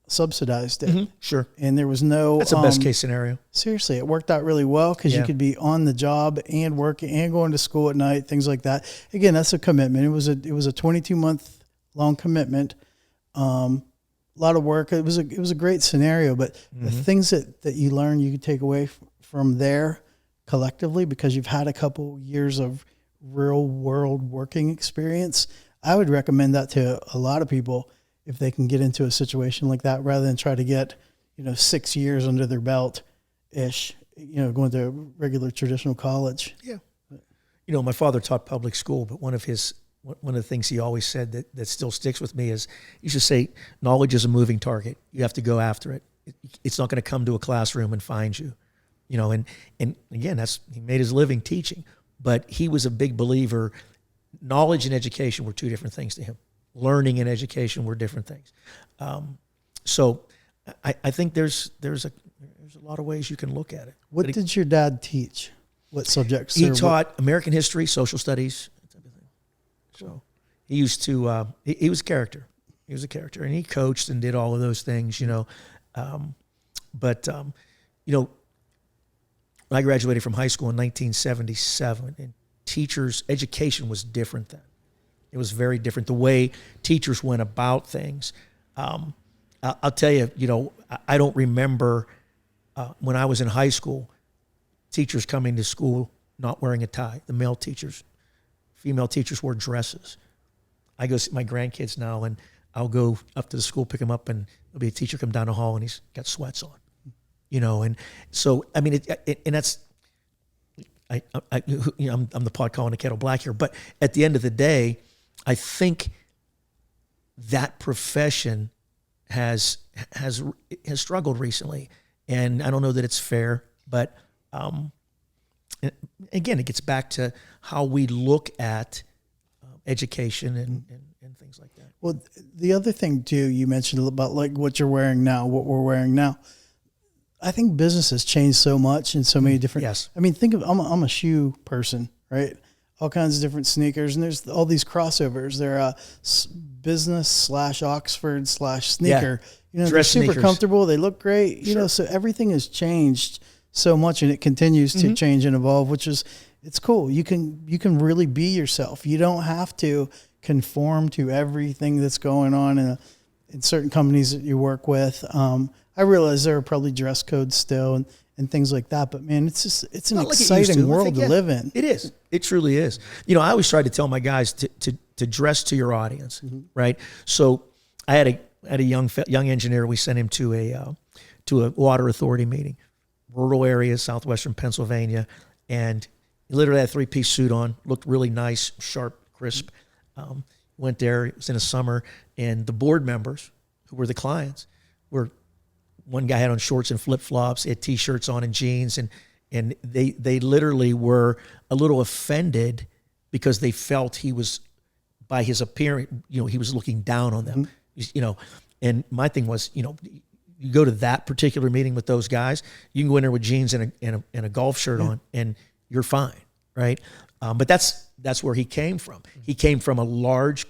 subsidized it. Mm-hmm. Sure. And there was no... That's a best case scenario. Seriously, it worked out really well because you could be on the job and working and going to school at night, things like that. Again, that's a commitment. It was a 22-month long commitment. A lot of work. It was a great scenario, but the things that you learn, you could take away from there collectively because you've had a couple years of real world working experience. I would recommend that to a lot of people if they can get into a situation like that rather than try to get, 6 years under their belt ish, going to regular traditional college. Yeah. My father taught public school, but one of the things he always said that still sticks with me is you should say knowledge is a moving target. You have to go after it. It's not going to come to a classroom and find you, and again, he made his living teaching, but he was a big believer. Knowledge and education were two different things to him. Learning and education were different things. So I think there's a lot of ways you can look at it. What did your dad teach? What subjects? He taught American history, social studies, that type of thing. So he used to, he was a character. He was a character, and he coached and did all of those things, when I graduated from high school in 1977, and education was different then. It was very different. The way teachers went about things. I'll tell you, I don't remember when I was in high school, teachers coming to school not wearing a tie. The male teachers, female teachers wore dresses. I go see my grandkids now, and I'll go up to the school, pick them up, and there'll be a teacher come down the hall, and he's got sweats on. And so, I mean, and that's, I'm the pot calling the kettle black here, but at the end of the day, I think that profession has struggled recently, And I don't know that it's fair, but again, it gets back to how we look at education and things like that. Well, the other thing too, you mentioned about like what you're wearing now, what we're wearing now. I think business has changed so much in so many different. Yes. I mean, think of I'm a shoe person, right? All kinds of different sneakers, and there's all these crossovers. They're business / Oxford / sneaker. You know, they're super sneakers. Comfortable. They look great. You know, so everything has changed so much, and it continues to change and evolve, which is it's cool. You can really be yourself. You don't have to conform to everything that's going on in certain companies that you work with. I realize there are probably dress codes still and things like that, but man, it's an exciting world to live in. It is. It truly is. You know, I always try to tell my guys to dress to your audience, right? So I had a young engineer. We sent him to a water authority meeting, rural area, southwestern Pennsylvania, and he literally had a 3-piece suit on, looked really nice, sharp, crisp. Went there. It was in the summer, and the board members, who were the clients, were. One guy had on shorts and flip-flops, he had T-shirts on and jeans, and they literally were a little offended because they felt he was, by his appearance, you know, he was looking down on them, you know. And my thing was, you know, you go to that particular meeting with those guys, you can go in there with jeans and a golf shirt on, and you're fine, right? But that's where he came from. He came from a large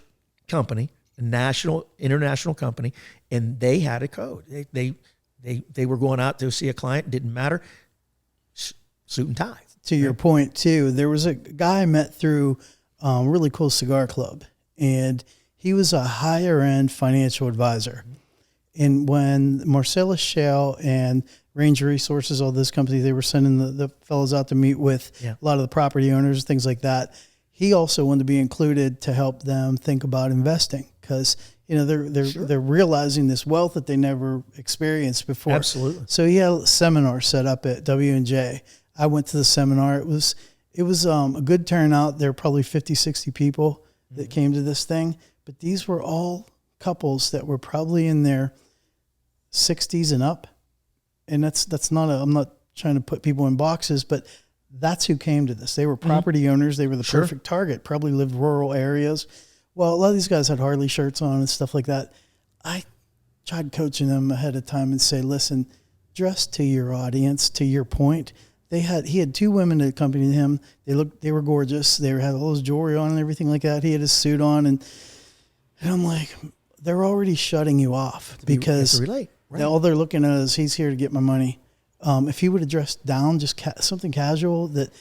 company, a international company, and they had a code. They were going out to see a client. Didn't matter. Suit and tie. To your point too, there was a guy I met through a really cool cigar club, and he was a higher end financial advisor. And when Marcellus Shale and Range Resources, all those companies, they were sending the fellows out to meet with a lot of the property owners, things like that. He also wanted to be included to help them think about investing because, you know, they're realizing this wealth that they never experienced before. Absolutely. So he had a seminar set up at W&J. I went to the seminar. It was a good turnout. There were probably 50, 60 people that came to this thing, but these were all couples that were probably in their 60s and up. And that's not I'm not trying to put people in boxes, but that's who came to this. They were property owners. They were the perfect target, probably lived rural areas. Well, a lot of these guys had Harley shirts on and stuff like that. I tried coaching them ahead of time and say, listen, dress to your audience, to your point. He had 2 women that accompanied him. They were gorgeous. They had all his jewelry on and everything like that. He had his suit on, and I'm like, they're already shutting you off because all they're looking at is he's here to get my money. If he would have dressed down, just something casual, that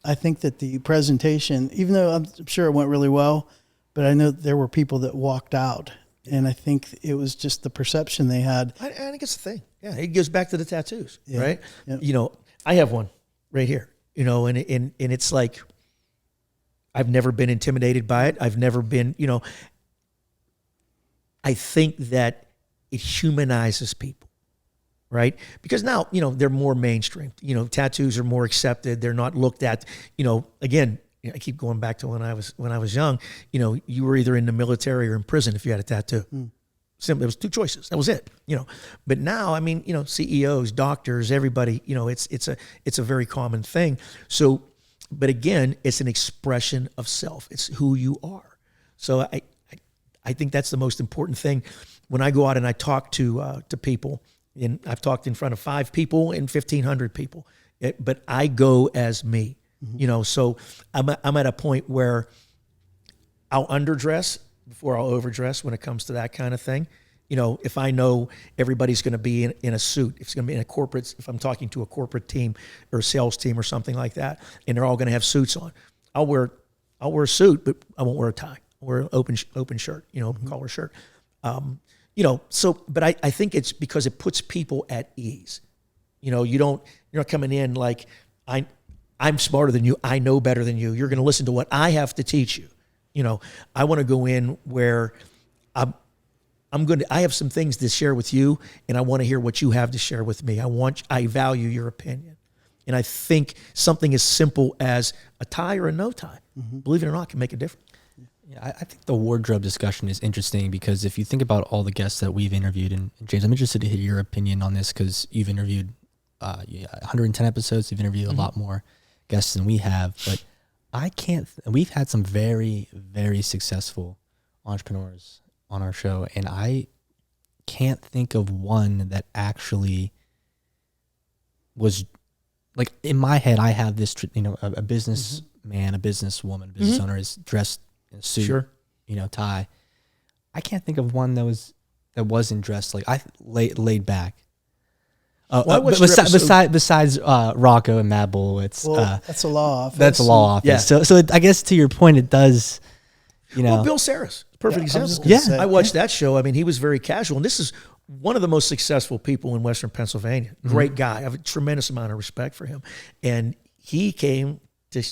I think that the presentation, even though I'm sure it went really well, but I know there were people that walked out, and I think it was just the perception they had. I think it's the thing. Yeah, it goes back to the tattoos, right? Yep. You know, I have one right here, you know, and it's like, I've never been intimidated by it. I've never been, you know, I think that it humanizes people, right? Because now, you know, they're more mainstream. You know, tattoos are more accepted. They're not looked at, you know, again, I keep going back to when I was young, you know, you were either in the military or in prison if you had a tattoo. Simply, there was 2 choices. That was it, you know. But now, I mean, you know, CEOs, doctors, everybody, you know, it's a very common thing. So, but again, it's an expression of self. It's who you are. So I think that's the most important thing. When I go out and I talk to people, and I've talked in front of 5 people and 1,500 people, but I go as me. You know, so I'm at a point where I'll underdress before I'll overdress when it comes to that kind of thing. You know, if I know everybody's going to be in a suit, if it's going to be in a corporate, if I'm talking to a corporate team or a sales team or something like that, and they're all going to have suits on, I'll wear a suit, but I won't wear a tie. I'll wear an open shirt, you know, open collar shirt. You know, so, but I think it's because it puts people at ease. You know, you're not coming in like, I'm smarter than you. I know better than you. You're going to listen to what I have to teach you. You know, I want to go in where I have some things to share with you, and I want to hear what you have to share with me. I value your opinion. And I think something as simple as a tie or a no tie, believe it or not, can make a difference. Yeah, I think the wardrobe discussion is interesting because if you think about all the guests that we've interviewed, and James, I'm interested to hear your opinion on this because you've interviewed 110 episodes. You've interviewed a lot more guests than we have, but we've had some very, very successful entrepreneurs on our show, and I can't think of one that actually was like, in my head, I have this, a businessman, a businesswoman, a business owner is dressed in a suit, tie. I can't think of one that wasn't dressed like laid back. Besides Rocco and Matt Bolowitz, that's a law office. That's a law office. Yeah. So I guess to your point, it does. Bill Saris, perfect example. I watched that show. I mean, he was very casual, and this is one of the most successful people in Western Pennsylvania. Great guy. I have a tremendous amount of respect for him, and he came to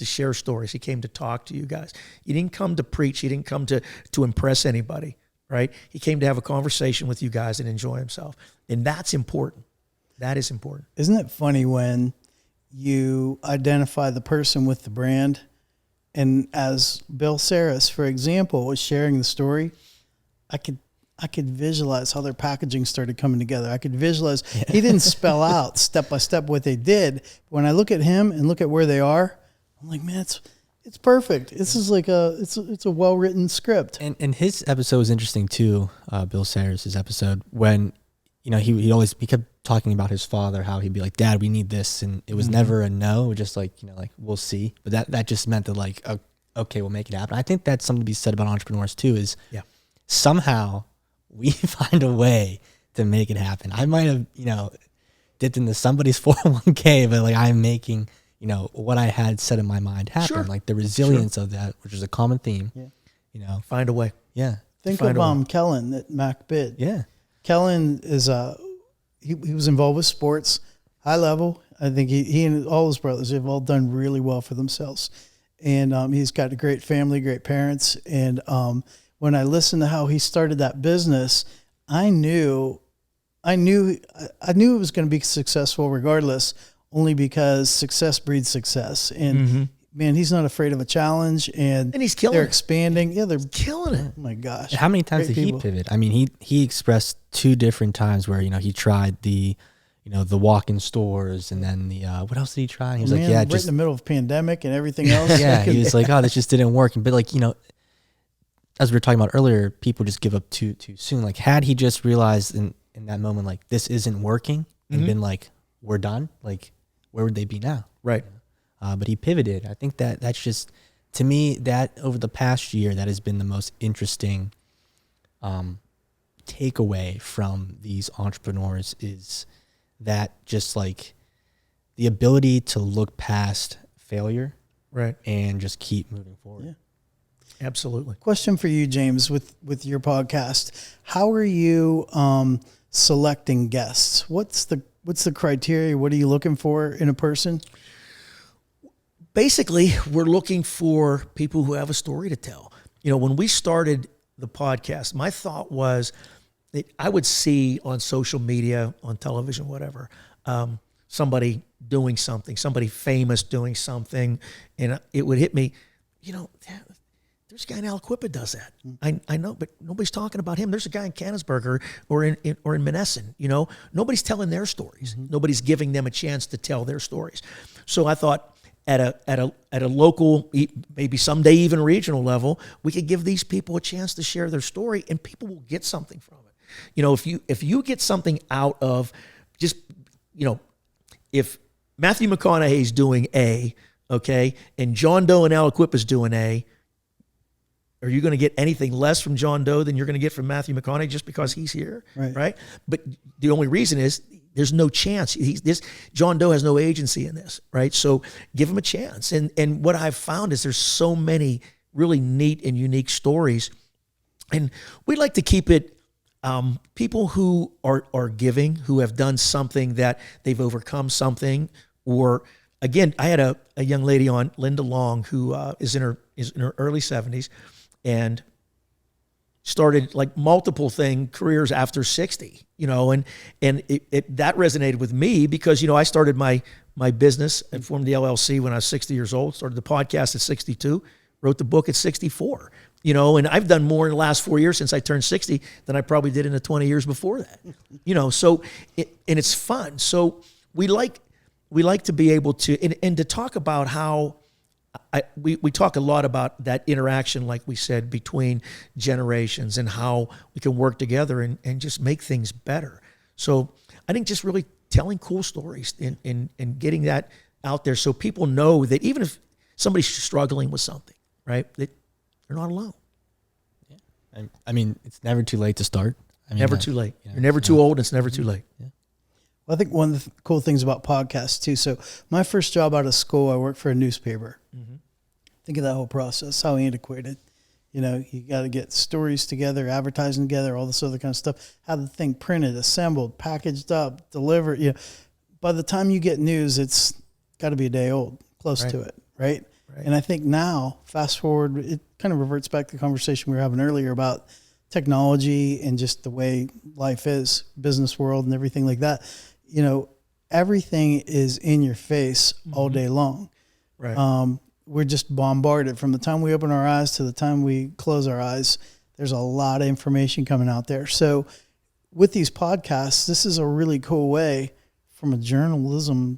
share stories. He came to talk to you guys. He didn't come to preach. He didn't come to impress anybody. Right? He came to have a conversation with you guys and enjoy himself, and that's important. That is important. Isn't it funny when you identify the person with the brand? And as Bill Saris, for example, was sharing the story, I could visualize how their packaging started coming together. I could visualize. He didn't spell out step by step what they did. When I look at him and look at where they are, I'm like, man, it's perfect. This is like it's a well written script. And his episode was interesting too. Bill Saris' episode, when he kept talking about his father, how he'd be like, Dad, we need this, and it was never a no, it was just like, like, we'll see. But that just meant that, like, okay, we'll make it happen. I think that's something to be said about entrepreneurs too, is somehow we find a way to make it happen. I might have, dipped into somebody's 401k, but like, I'm making, what I had set in my mind happen. Sure. Like the resilience of that, which is a common theme. Yeah. Find a way. Yeah. Think of Kellen at Mac Bid. Yeah. Kellen is he was involved with sports, high level. I think he and all his brothers have all done really well for themselves. And he's got a great family, great parents. And when I listened to how he started that business, I knew it was going to be successful regardless, only because success breeds success. And man, he's not afraid of a challenge, and he's killing they're it. expanding. Yeah, they're killing it. Oh my gosh. How many times did he pivot? I mean, he expressed 2 different times where, he tried the walk-in stores, and then the, what else did he try? And he was like, right in the middle of pandemic and everything else. He was like, oh, this just didn't work. But like, as we were talking about earlier, people just give up too soon. Like, had he just realized in that moment, like, this isn't working, and been like, we're done, like, where would they be now? Right. But he pivoted. I think that's just, to me, that over the past year, that has been the most interesting takeaway from these entrepreneurs, is that just like the ability to look past failure, right, and just keep moving forward. Yeah. Absolutely. Question for you, James, with your podcast. How are you selecting guests? What's the criteria? What are you looking for in a person? Basically, we're looking for people who have a story to tell. When we started the podcast, my thought was that I would see on social media, on television, whatever, somebody doing something, somebody famous doing something, and it would hit me, there's a guy in Aliquippa does that. I know, but nobody's talking about him. There's a guy in Canonsburg or in Monessen. Nobody's telling their stories. Nobody's giving them a chance to tell their stories. So I thought, at a local, maybe someday even regional level, we could give these people a chance to share their story, and people will get something from it. If you get something out of just, if Matthew McConaughey's doing A, okay, and John Doe and Aliquippa is doing A, are you going to get anything less from John Doe than you're going to get from Matthew McConaughey just because he's here, right? But the only reason is there's no chance. John Doe has no agency in this, right? So give him a chance. And what I've found is there's so many really neat and unique stories, and we'd like to keep it people who are giving, who have done something that they've overcome something, or again, I had a young lady on, Linda Long, who is in her early 70s. And started like multiple careers after 60, and that resonated with me because, I started my business and formed the LLC when I was 60 years old, started the podcast at 62, wrote the book at 64, and I've done more in the last 4 years since I turned 60 than I probably did in the 20 years before that, so and it's fun. So we like to be able to, and to talk about how we talk a lot about that interaction, like we said, between generations and how we can work together and just make things better. So I think just really telling cool stories and getting that out there so people know that even if somebody's struggling with something, right, that they're not alone. Yeah. I mean, it's never too late to start. Never too late. You're never too old. It's never too late. Yeah. Well, I think one of the cool things about podcasts too. So my first job out of school, I worked for a newspaper. Mm-hmm. Think of that whole process, how antiquated. You know, you got to get stories together, advertising together, all this other kind of stuff. Have the thing printed, assembled, packaged up, delivered. You know, by the time you get news, it's got to be a day old, close to it, right? And I think now, fast forward, it kind of reverts back to the conversation we were having earlier about technology and just the way life is, business world and everything like that. You know, everything is in your face all day long. Right. We're just bombarded from the time we open our eyes to the time we close our eyes. There's a lot of information coming out there. So with these podcasts, this is a really cool way from a journalism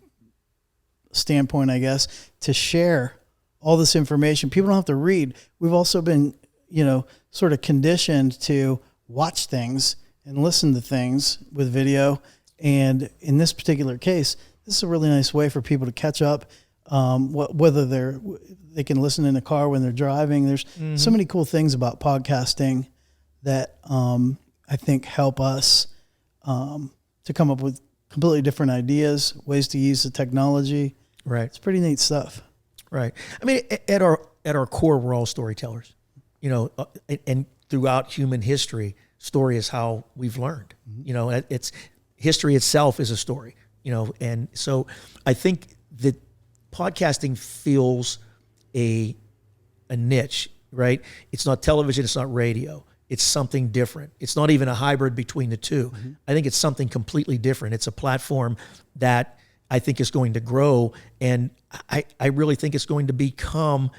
standpoint, I guess, to share all this information. People don't have to read. We've also been, you know, sort of conditioned to watch things and listen to things with video. And in this particular case, this is a really nice way for people to catch up. Whether they can listen in a car when they're driving. There's so many cool things about podcasting that I think help us to come up with completely different ideas, ways to use the technology. Right. It's pretty neat stuff. Right. I mean, at our core, we're all storytellers, you know, and throughout human history, story is how we've learned. You know, it's history itself is a story, you know, and so I think that podcasting fills a niche, right? It's not television, it's not radio. It's something different. It's not even a hybrid between the two. Mm-hmm. I think it's something completely different. It's a platform that I think is going to grow, and I really think it's going to become,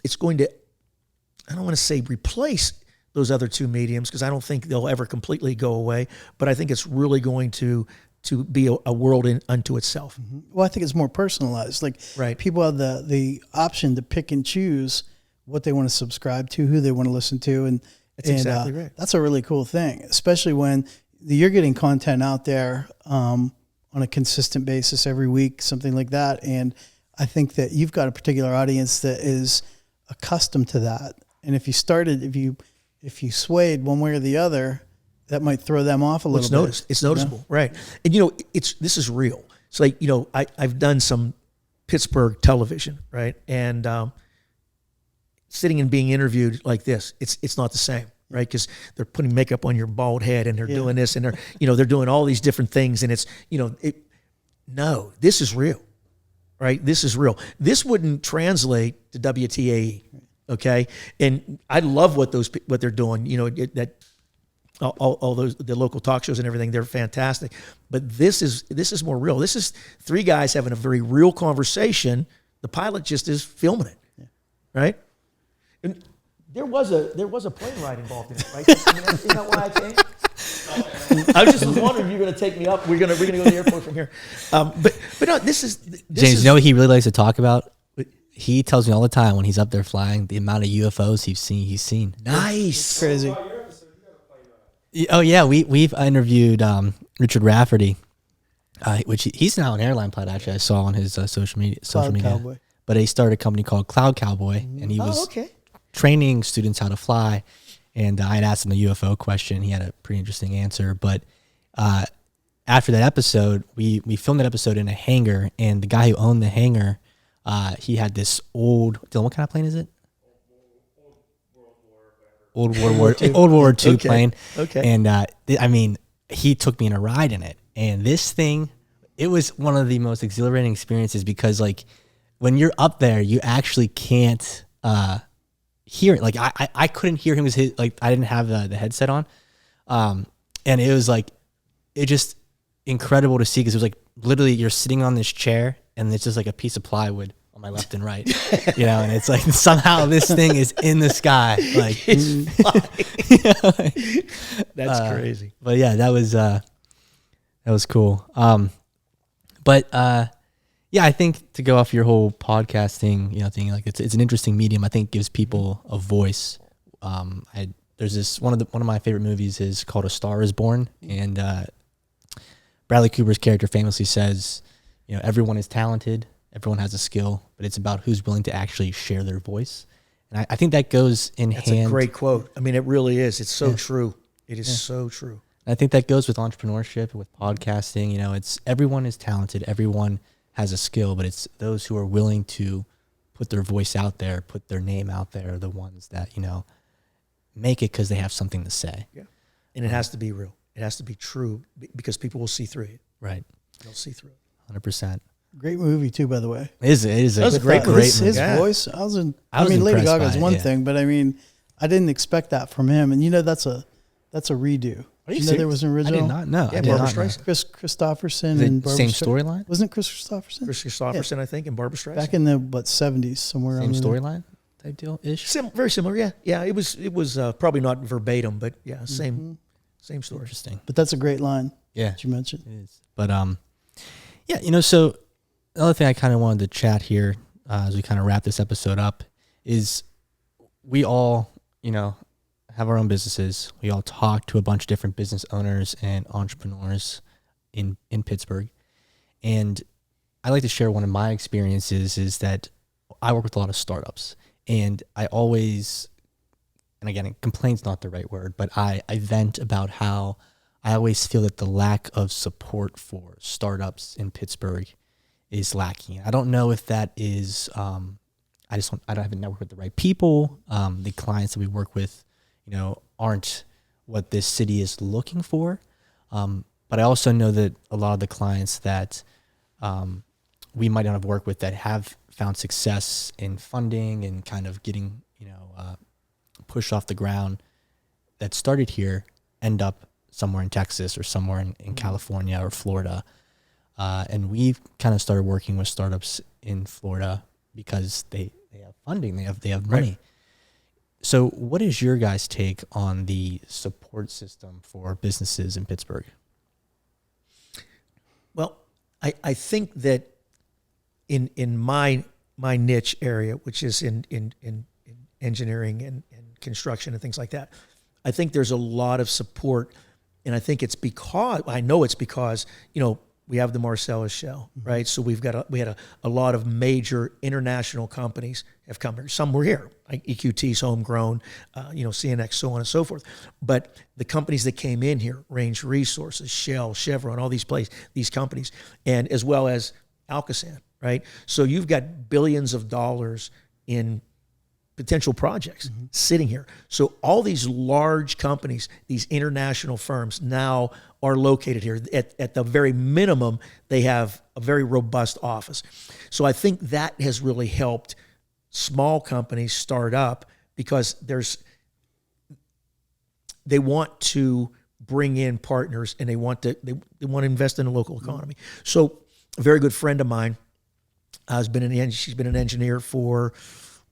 it's going to, I don't want to say replace those other two mediums, because I don't think they'll ever completely go away, but I think it's really going to be a world unto itself. Mm-hmm. Well, I think it's more personalized. Like people have the option to pick and choose what they want to subscribe to, who they want to listen to. And that's exactly right. That's a really cool thing, especially when you're getting content out there on a consistent basis every week, something like that. And I think that you've got a particular audience that is accustomed to that. And if you swayed one way or the other, that might throw them off a little bit. It's noticeable, you know? Right? And you know, this is real. It's like, you know, I've done some Pittsburgh television, right? And sitting and being interviewed like this, it's not the same, right? Because they're putting makeup on your bald head, and they're doing this, and they're doing all these different things, and it's, you know, no, this is real, right? This is real. This wouldn't translate to WTAE, okay? And I love what they're doing. You know, all those, the local talk shows and everything, they're fantastic. But this is more real. This is three guys having a very real conversation. The pilot just is filming it, right? And there was a plane ride involved in it, right? Isn't that why I came? I was just wondering if you're going to take me up. We're going to go to the airport from here. But no, this is James. You know what he really likes to talk about? He tells me all the time when he's up there flying the amount of UFOs he's seen. Nice, it's crazy. Oh yeah, we've interviewed Richard Rafferty, which he's now an airline pilot. Actually, I saw on his social media. Cowboy. But he started a company called Cloud Cowboy, and he was training students how to fly. And I had asked him a UFO question. He had a pretty interesting answer. But after that episode, we filmed that episode in a hangar, and the guy who owned the hangar, he had this old. Dylan, what kind of plane is it? Old World War II plane. Okay. And I mean, he took me on a ride in it. And this thing, it was one of the most exhilarating experiences, because like when you're up there, you actually can't hear it. Like I couldn't hear him because like I didn't have the headset on. And it was like, it just incredible to see, because it was like literally you're sitting on this chair and it's just like a piece of plywood on my left and right, you know, and it's like somehow this thing is in the sky, like it's that's crazy. But yeah, that was cool. But yeah, I think to go off your whole podcasting, thing, like it's an interesting medium. I think it gives people a voice. There's this one of my favorite movies is called A Star Is Born, and Bradley Cooper's character famously says, everyone is talented, everyone has a skill, but it's about who's willing to actually share their voice. And I think that goes in hand. That's a great quote. I mean, it really is. It's so true. It is so true. And I think that goes with entrepreneurship, with podcasting. It's everyone is talented, everyone has a skill, but it's those who are willing to put their voice out there, put their name out there, are the ones that, make it because they have something to say. Yeah. And it has to be real. It has to be true because people will see through it. Right. They'll see through it. 100%. Great movie too, by the way. It is a great movie. His voice, I mean, Lady Gaga's one thing, but I mean, I didn't expect that from him. And that's a redo. Did you know there was an original? I did not know. Yeah, Barbara Streisand. Chris Christopherson and Barbara same storyline? Wasn't it Chris Christopherson? Chris Christopherson, I think, and Barbara Streisand. Back in the 70s somewhere. Same storyline type deal ish. Very similar. Yeah, yeah. It was probably not verbatim, but yeah, same story. Interesting. But that's a great line. Yeah, that you mentioned. It is. But yeah, so another thing I kind of wanted to chat here as we kind of wrap this episode up is we all, have our own businesses. We all talk to a bunch of different business owners and entrepreneurs in Pittsburgh. And I like to share one of my experiences is that I work with a lot of startups, and I always, and again, complain's not the right word, but I vent about how I always feel that the lack of support for startups in Pittsburgh is lacking. I don't know if that is, I haven't networked with the right people. The clients that we work with, aren't what this city is looking for. But I also know that a lot of the clients that we might not have worked with that have found success in funding and kind of getting, pushed off the ground that started here end up somewhere in Texas or somewhere in California or Florida. And we've kind of started working with startups in Florida because they have funding, they have money. Right. So what is your guys' take on the support system for businesses in Pittsburgh? Well, I think that in my niche area, which is in engineering and construction and things like that, I think there's a lot of support, and I think it's because we have the Marcellus Shell, right? So we had a lot of major international companies have come here. Some were here, like EQT's homegrown, CNX, so on and so forth. But the companies that came in here, Range Resources, Shell, Chevron, all these companies, and as well as Alcosan, right? So you've got billions of dollars in potential projects sitting here. So all these large companies, these international firms now are located here. At the very minimum, they have a very robust office. So I think that has really helped small companies start up because they want to bring in partners and they want to invest in the local economy. So a very good friend of mine she's been an engineer for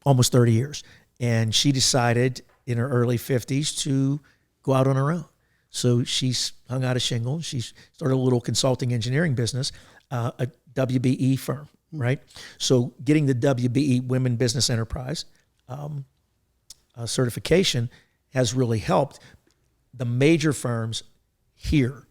almost 30 years. And she decided in her early 50s to go out on her own. So she's hung out a shingle. She started a little consulting engineering business, a WBE firm, right? So getting the WBE Women Business Enterprise certification has really helped. The major firms here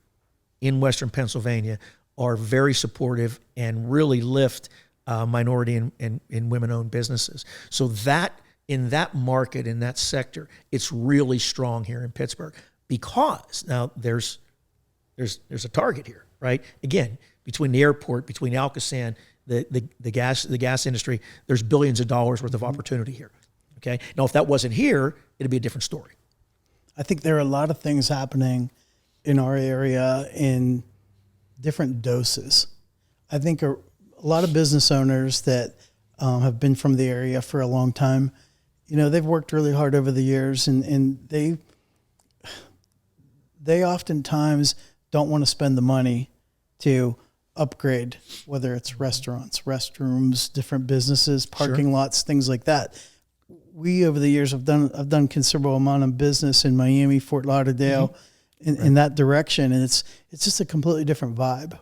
in Western Pennsylvania are very supportive and really lift minority and women-owned businesses. So that in that market, in that sector, it's really strong here in Pittsburgh because now there's a target here, right? Again, between the airport, between Alcosan, the gas industry, there's billions of dollars worth of opportunity here. Okay. Now, if that wasn't here, it'd be a different story. I think there are a lot of things happening in our area in different doses. I think a lot of business owners that have been from the area for a long time, they've worked really hard over the years, and they oftentimes don't want to spend the money to upgrade, whether it's restaurants, restrooms, different businesses, parking lots, things like that. We over the years have done considerable amount of business in Miami, Fort Lauderdale, in that direction, and it's just a completely different vibe.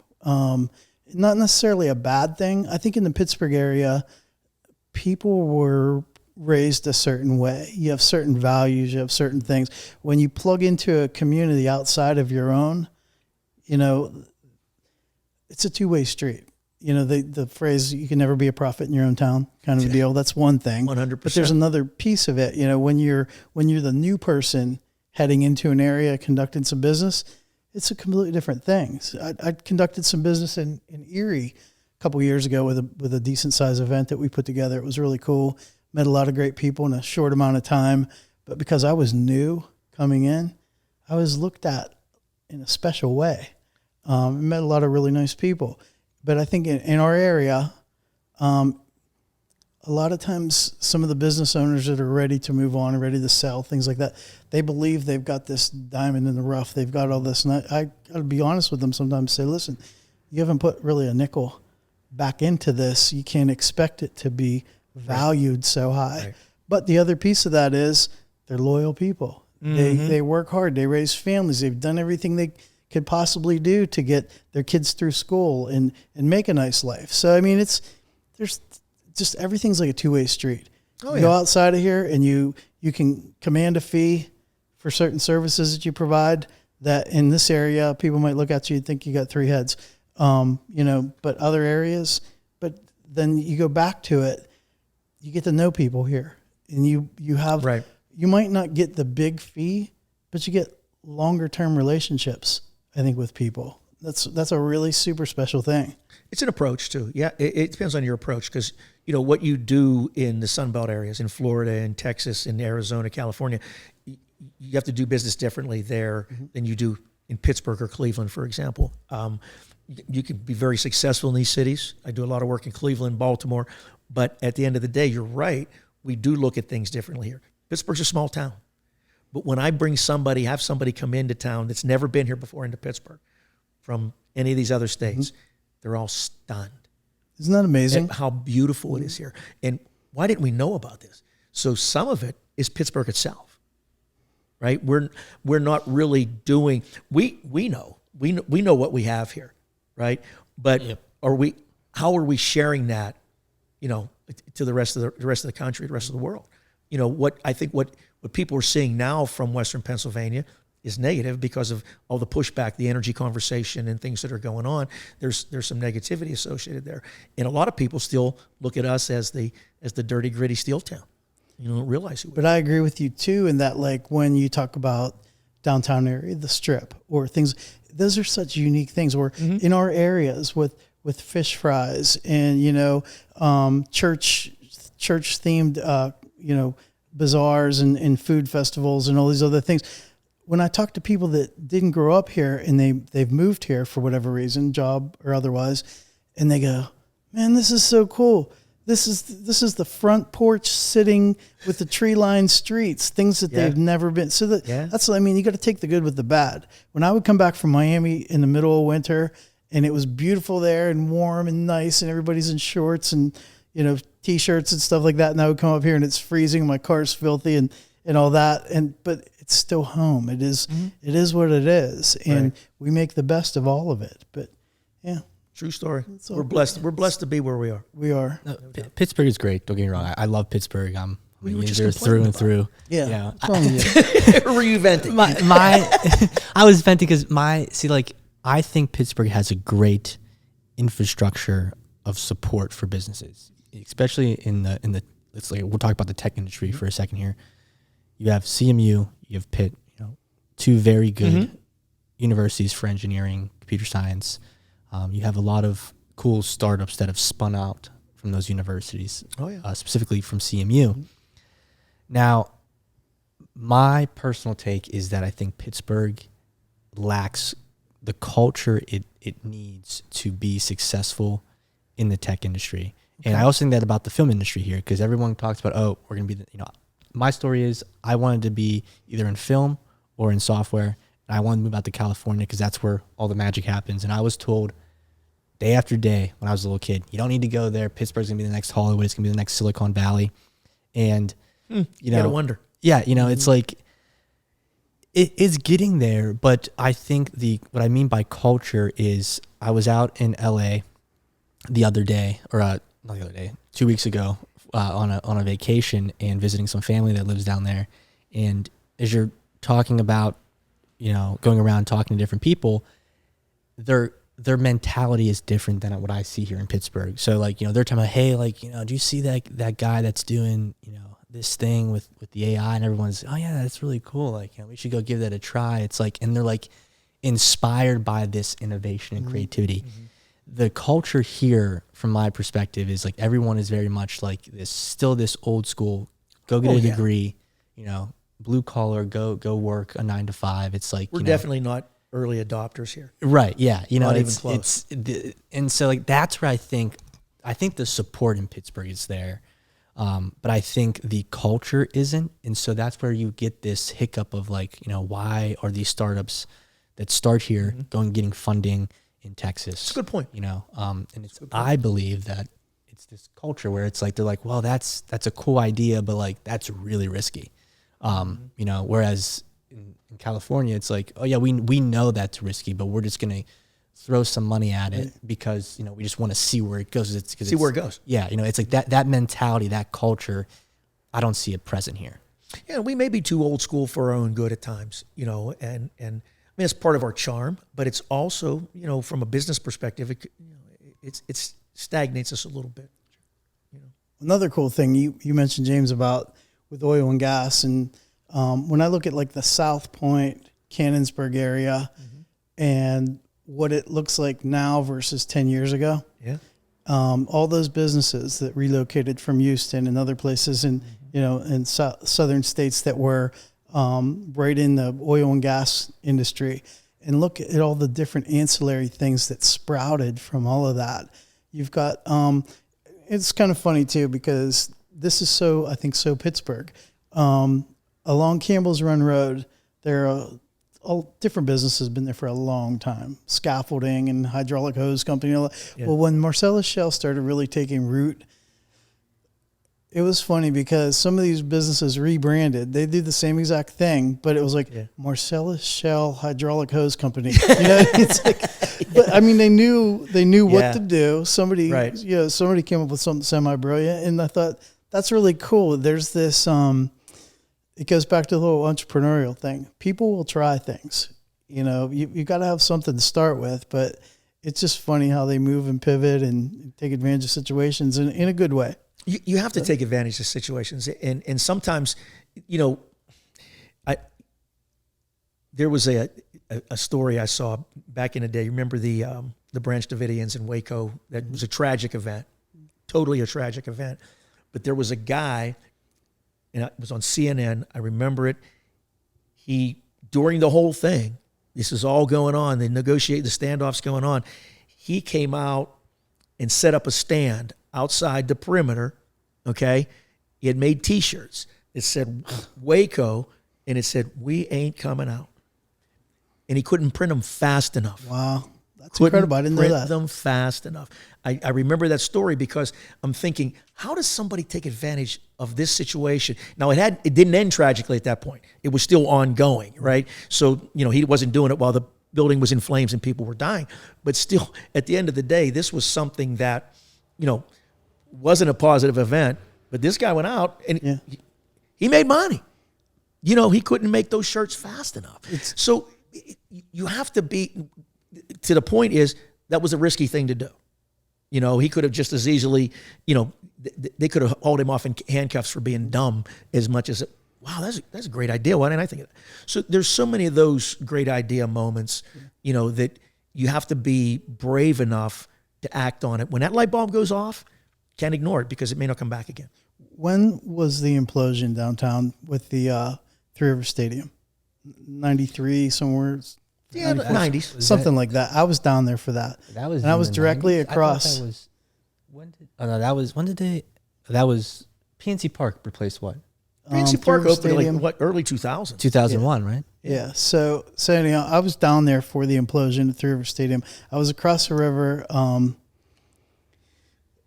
not necessarily a bad thing. I think in the Pittsburgh area, people were raised a certain way. You have certain values, you have certain things. When you plug into a community outside of your own, you know, it's a two-way street. You know, the phrase, you can never be a prophet in your own town kind of a deal. That's one thing. 100%. But there's another piece of it. You know, when you're the new person heading into an area, conducting some business, it's a completely different thing. So I conducted some business in Erie a couple of years ago with a decent size event that we put together. It was really cool. Met a lot of great people in a short amount of time. But because I was new coming in, I was looked at in a special way. Met a lot of really nice people. But I think in our area, a lot of times some of the business owners that are ready to move on and ready to sell, things like that, they believe they've got this diamond in the rough. They've got all this. And I got to be honest with them sometimes, say, listen, you haven't put really a nickel back into this. You can't expect it to be valued so high. Right. But the other piece of that is they're loyal people. Mm-hmm. They work hard. They raise families. They've done everything they could possibly do to get their kids through school and make a nice life. So, I mean, there's just everything's like a two-way street. Oh, you go outside of here and you can command a fee for certain services that you provide that in this area, people might look at you and think you got three heads, you know, but other areas, but then you go back to it, you get to know people here and you have, right. You might not get the big fee, but you get longer term relationships, I think, with people. That's a really super special thing. It's an approach too. Yeah. It depends on your approach. Cause you know, what you do in the Sunbelt areas, in Florida and Texas and Arizona, California, you have to do business differently there than you do in Pittsburgh or Cleveland, for example. You can be very successful in these cities. I do a lot of work in Cleveland, Baltimore, but at the end of the day, you're right. We do look at things differently here. Pittsburgh's a small town. But when I have somebody come into town that's never been here before into Pittsburgh from any of these other states, they're all stunned. Isn't that amazing? At how beautiful it is here. And why didn't we know about this? So some of it is Pittsburgh itself, right? We're not really doing, we know what we have here, right? But how are we sharing that, you know, to the rest of the country, the rest of the world? You know, what people are seeing now from Western Pennsylvania is negative because of all the pushback, the energy conversation and things that are going on. There's some negativity associated there. And a lot of people still look at us as the dirty, gritty steel town. You don't realize who we are. But I agree with you too in that, like, when you talk about downtown area, the Strip or things, those are such unique things. Or in our areas with fish fries and, you know, church themed, you know, bazaars and food festivals and all these other things. When I talk to people that didn't grow up here and they've moved here for whatever reason, job or otherwise, and they go, man, this is so cool. This is the front porch sitting with the tree-lined streets, things that they've never been. So that's what I mean. You got to take the good with the bad. When I would come back from Miami in the middle of winter and it was beautiful there and warm and nice and everybody's in shorts and, you know, T-shirts and stuff like that. And I would come up here and it's freezing. My car's filthy and all that. But it's still home. It is what it is. And we make the best of all of it. But yeah. True story. We're blessed. We're blessed to be where we are. We are. No, Pittsburgh is great. Don't get me wrong. I love Pittsburgh. We were just through and through. Yeah. Were you venting? I was venting because I think Pittsburgh has a great infrastructure of support for businesses, especially in the we'll talk about the tech industry for a second here. You have CMU, you have Pitt, you know, two very good universities for engineering, computer science. You have a lot of cool startups that have spun out from those universities, specifically from CMU. Now, my personal take is that I think Pittsburgh lacks the culture it needs to be successful in the tech industry. Okay. And I also think that about the film industry here, because everyone talks about, we're going to be, my story is I wanted to be either in film or in software. And I wanted to move out to California because that's where all the magic happens. And I was told day after day when I was a little kid, you don't need to go there. Pittsburgh's going to be the next Hollywood. It's going to be the next Silicon Valley. And, you gotta wonder. Yeah, it's like, it's getting there. But I think what I mean by culture is I was out in LA the other day, or not the other day, 2 weeks ago, on a vacation and visiting some family that lives down there. And as you're talking about, going around talking to different people, their mentality is different than what I see here in Pittsburgh. So like, they're talking about, hey, like, do you see that guy that's doing, this thing with the AI, and everyone's, oh yeah, that's really cool. Like, we should go give that a try. It's like, and they're like inspired by this innovation and creativity. Mm-hmm. The culture here, from my perspective, is like everyone is very much like this old school, go get a degree, blue collar, go work a 9 to 5. It's like, we're definitely not early adopters here. Right. Yeah. Not even close. And so like, that's where I think the support in Pittsburgh is there. But I think the culture isn't. And so that's where you get this hiccup of like, why are these startups that start here getting funding in Texas? That's a good point. And I believe that it's this culture where it's like, they're like, well, that's a cool idea, but like, that's really risky. Whereas in California, it's like, oh yeah, we know that's risky, but we're just going to throw some money at it because, we just want to see where it goes. See where it goes. Yeah. It's like that mentality, that culture, I don't see it present here. Yeah. We may be too old school for our own good at times, and I mean, it's part of our charm, but it's also, from a business perspective, it stagnates us a little bit. Another cool thing you mentioned, James, about with oil and gas, and when I look at like the South Point, Cannonsburg area, and what it looks like now versus 10 years ago. Yeah. All those businesses that relocated from Houston and other places in southern states that were right in the oil and gas industry, and look at all the different ancillary things that sprouted from all of that. You've got, it's kind of funny too, because this is so Pittsburgh. Along Campbell's Run Road, there are all different businesses been there for a long time. Scaffolding and hydraulic hose company. Yeah. Well, when Marcellus Shell started really taking root, it was funny because some of these businesses rebranded. They do the same exact thing, but it was like Marcellus Shell Hydraulic Hose Company. It's like, but I mean, they knew what to do. Somebody came up with something semi-brilliant, and I thought that's really cool. There's this. It goes back to the whole entrepreneurial thing. People will try things. You got to have something to start with, but it's just funny how they move and pivot and take advantage of situations in a good way. You have to take advantage of situations, and sometimes, there was a story I saw back in the day. You remember the Branch Davidians in Waco? That was a tragic event, totally a tragic event. But there was a guy, and it was on CNN. I remember it. During the whole thing, this is all going on. The standoffs going on. He came out and set up a stand outside the perimeter. Okay, he had made T-shirts. It said Waco, and it said, "We ain't coming out." And he couldn't print them fast enough. Wow. That's incredible. I didn't know that. Print them fast enough. I remember that story because I'm thinking, how does somebody take advantage of this situation? Now, it didn't end tragically at that point. It was still ongoing, right? So, he wasn't doing it while the building was in flames and people were dying. But still, at the end of the day, this was something that, wasn't a positive event. But this guy went out and he made money. He couldn't make those shirts fast enough. So you have to be, to the point is, that was a risky thing to do. He could have just as easily, they could have hauled him off in handcuffs for being dumb as much as, wow, that's a great idea. Why didn't I think of that? So there's so many of those great idea moments, that you have to be brave enough to act on it. When that light bulb goes off, can't ignore it because it may not come back again. When was the implosion downtown with the Three River Stadium? 93, somewhere. Yeah, 90s. Something like that. I was down there for that. That was, and I was directly 90s? across. That was PNC Park replaced what? PNC Park opened early 2000. 2001, right? Yeah. So anyhow, I was down there for the implosion at Three River Stadium. I was across the river,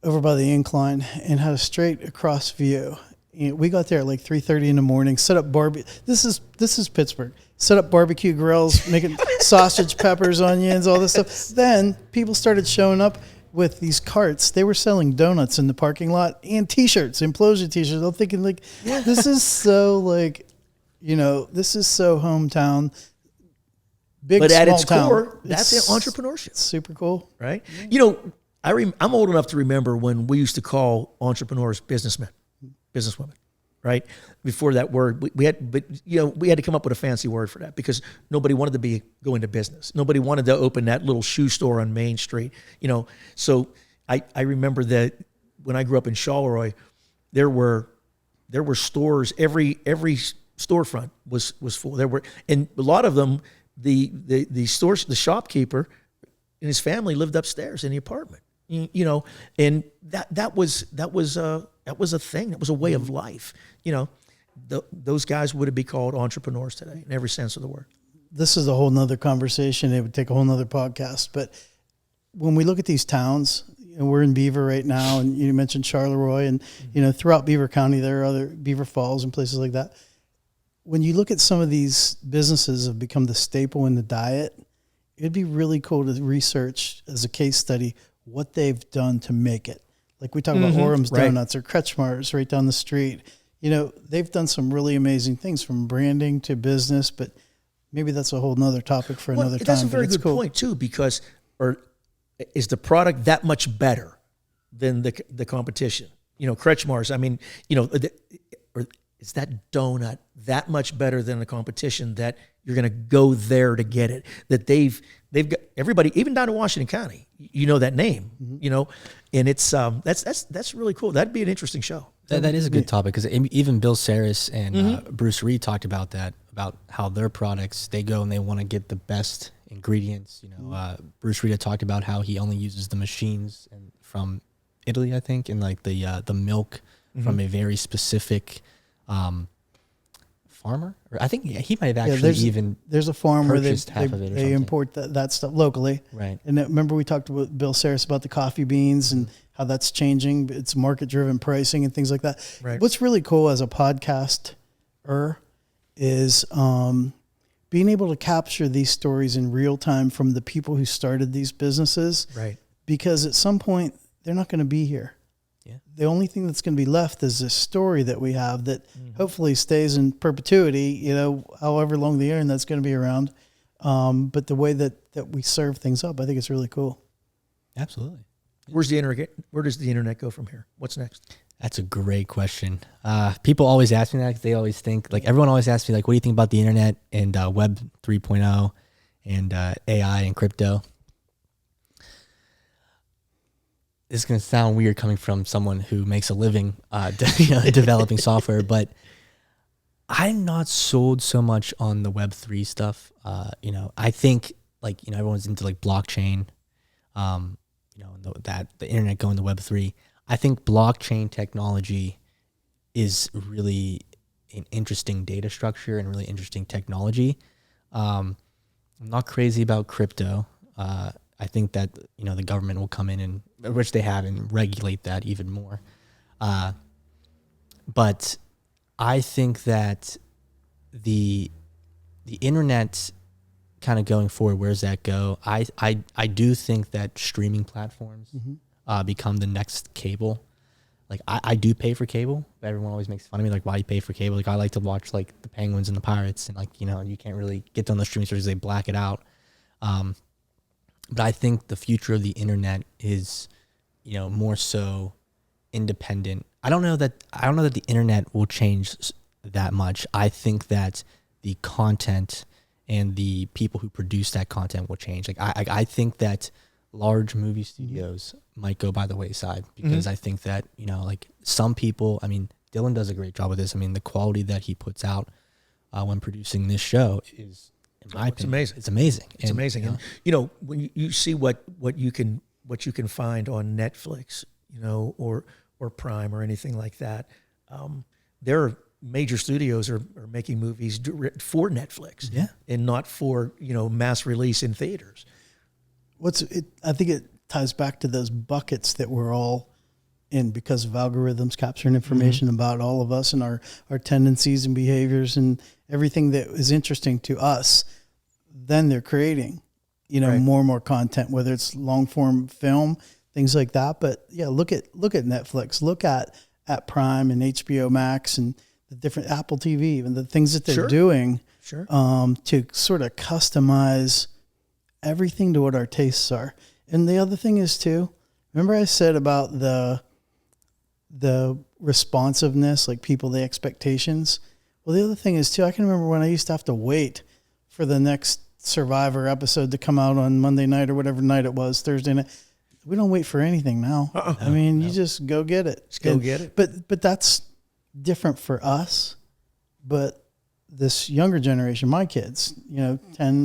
over by the incline, and had a straight across view. We got there at like 3:30 in the morning. Set up This is Pittsburgh. Set up barbecue grills, making sausage, peppers, onions, all this stuff. Then people started showing up, with these carts. They were selling donuts in the parking lot and T-shirts, Implosion T-shirts. I'm thinking like, this is so like, this is so hometown. Big, but at its core, that's entrepreneurship. It's super cool, right? I'm old enough to remember when we used to call entrepreneurs businessmen, businesswomen, right? Before that word, we had to come up with a fancy word for that because nobody wanted to go into business. Nobody wanted to open that little shoe store on Main Street, So I remember that when I grew up in Charleroi, there were stores. Every storefront was full. And a lot of them. The shopkeeper and his family lived upstairs in the apartment, and that was a thing. That was a way of life. Those guys would be called entrepreneurs today in every sense of the word. This is a whole nother conversation. It would take a whole nother podcast. But when we look at these towns, we're in Beaver right now, and you mentioned Charleroi, and throughout Beaver County there are other Beaver Falls and places like that. When you look at some of these businesses have become the staple in the diet, it'd be really cool to research as a case study what they've done to make it. Like we talk about Orem's Donuts or Kretschmar's right down the street. They've done some really amazing things from branding to business, but maybe that's a whole nother topic for another time. That's a very good point too, because is the product that much better than the competition? Kretschmar's, is that donut that much better than the competition that you're going to go there to get it? That they've got everybody, even down in Washington County, that name, and it's that's really cool. That'd be an interesting show. That is a good topic because even Bill Saris and Bruce Reed talked about that, about how their products, they go and they want to get the best ingredients. Bruce Reed had talked about how he only uses the machines from Italy, I think, and like the milk from a very specific farmer, or I think he might have actually there's a farm where they import that stuff locally, right? And remember we talked with Bill Saris about the coffee beans and how that's changing. It's market driven pricing and things like that. Right. What's really cool as a podcaster is being able to capture these stories in real time from the people who started these businesses, right? Because at some point they're not going to be here. Yeah. The only thing that's going to be left is this story that we have that hopefully stays in perpetuity, however long the internet's going to be around. But the way that we serve things up, I think it's really cool. Absolutely. Where does the internet go from here? What's next? That's a great question. People always ask me that because they always think, like, everyone always asks me, like, what do you think about the internet and Web 3.0 and AI and crypto? It's going to sound weird coming from someone who makes a living developing software, but I'm not sold so much on the Web3 stuff. I think everyone's into like blockchain, that the internet going to Web3. I think blockchain technology is really an interesting data structure and really interesting technology. I'm not crazy about crypto. I think that, the government will come in and, which they have, and regulate that even more. But I think that the internet kind of going forward, where does that go? I do think that streaming platforms become the next cable. Like I do pay for cable. Everyone always makes fun of me, like, why do you pay for cable? Like I like to watch like the Penguins and the Pirates, and you can't really get on the streaming services, they black it out. But I think the future of the internet is, more so independent. I don't know that the internet will change that much. I think that the content and the people who produce that content will change. Like I think that large movie studios might go by the wayside because I think that, like some people, Dylan does a great job with this. The quality that he puts out when producing this show is, in my opinion, amazing. It's amazing. It's amazing. And, when you see what you can find on Netflix, or Prime or anything like that, there are major studios are making movies for Netflix, and not for mass release in theaters. I think it ties back to those buckets that we're all in because of algorithms capturing information about all of us and our tendencies and behaviors and everything that is interesting to us. Then they're creating, more and more content, whether it's long form film things like that. But yeah, look at Netflix, look at Prime and HBO Max and the different Apple TV, even the things that they're doing to sort of customize everything to what our tastes are. And the other thing is too, remember I said about the responsiveness, like people, the expectations. Well, the other thing is too, I can remember when I used to have to wait for the next Survivor episode to come out on Monday night or whatever night it was, Thursday night. We don't wait for anything now. I mean, you just go get it. Just go get it. But that's different for us. But this younger generation, my kids, 10,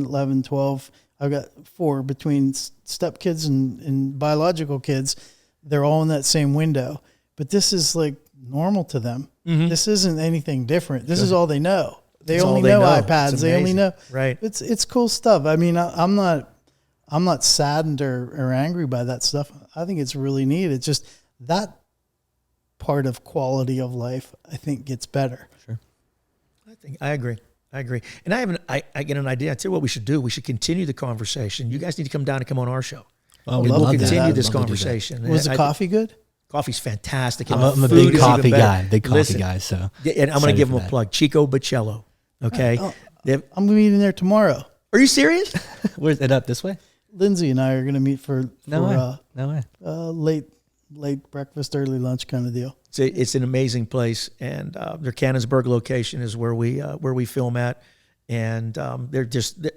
11, 12, I've got 4 between stepkids and biological kids. They're all in that same window. But this is like normal to them. Mm-hmm. This isn't anything different. This is all they know. They only know iPads. They only know. Right. It's cool stuff. I mean, I'm not saddened or angry by that stuff. I think it's really neat. It's just that part of quality of life, I think, gets better. Sure. I agree. And I get an idea. I tell you what we should do. We should continue the conversation. You guys need to come down and come on our show. Oh, we'll continue this conversation. Was the coffee good? Coffee's fantastic. I'm a big coffee guy. So, and I'm going to give them a plug. Chico Baccello. Okay. I'm meeting there tomorrow. Are you serious? Where's it up this way? Lindsay and I are going to meet for no way. Late breakfast, early lunch kind of deal. It's an amazing place, and their Canonsburg location is where we film at, and they're just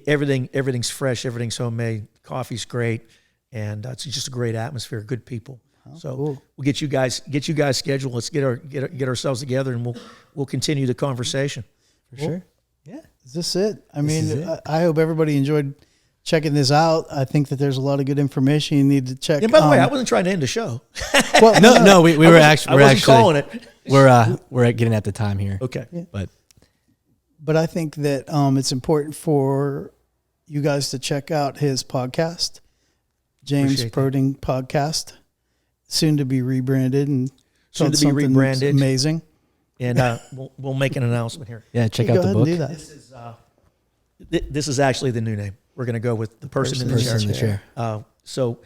everything's fresh, everything's homemade, coffee's great, and it's just a great atmosphere, good people. So cool. We'll get you guys scheduled. Let's get ourselves together, and we'll continue the conversation. For sure. Yeah. Is this it? I mean, I hope everybody enjoyed checking this out. I think that there's a lot of good information you need to check. Yeah, by the way, I wasn't trying to end the show. Well, no, we were actually calling it. We're getting at the time here. Okay. Yeah. But I think that it's important for you guys to check out his podcast, James Protin Podcast, soon to be rebranded and amazing. And we'll make an announcement here. Yeah, check out the book. Go ahead and do that. This is actually the new name. We're going to go with the person in the chair. So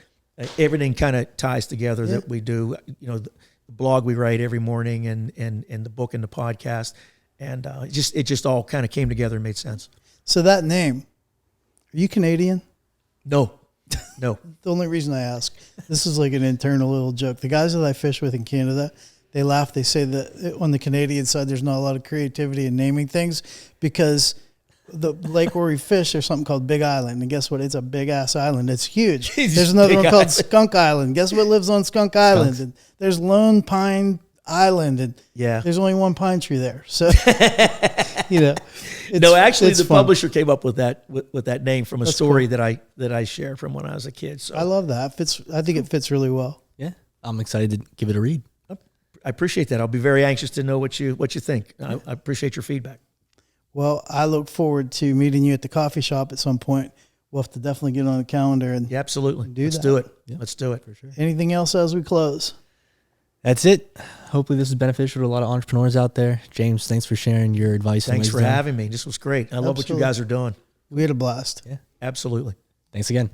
everything kind of ties together that we do. The blog we write every morning, and the book and the podcast, and it just all kind of came together and made sense. So that name, are you Canadian? No. The only reason I ask, this is like an internal little joke. The guys that I fish with in Canada, they laugh. They say that on the Canadian side, there's not a lot of creativity in naming things because the lake where we fish, there's something called Big Island. And guess what? It's a big-ass island. It's huge. There's another one called Skunk Island. Guess what lives on Skunk Island? And there's Lone Pine Island. And there's only one pine tree there. So, actually, the publisher came up with that name from a story cool. that I shared from when I was a kid. So I love that. I think it fits really well. Yeah, I'm excited to give it a read. I appreciate that. I'll be very anxious to know what you think. I appreciate your feedback. Well, I look forward to meeting you at the coffee shop at some point. We'll have to definitely get on the calendar and absolutely Let's do it. Yeah. Let's do it for sure. Anything else as we close? That's it. Hopefully this is beneficial to a lot of entrepreneurs out there. James, thanks for sharing your advice. Thanks for having me. This was great. I love what you guys are doing. We had a blast. Yeah, absolutely. Thanks again.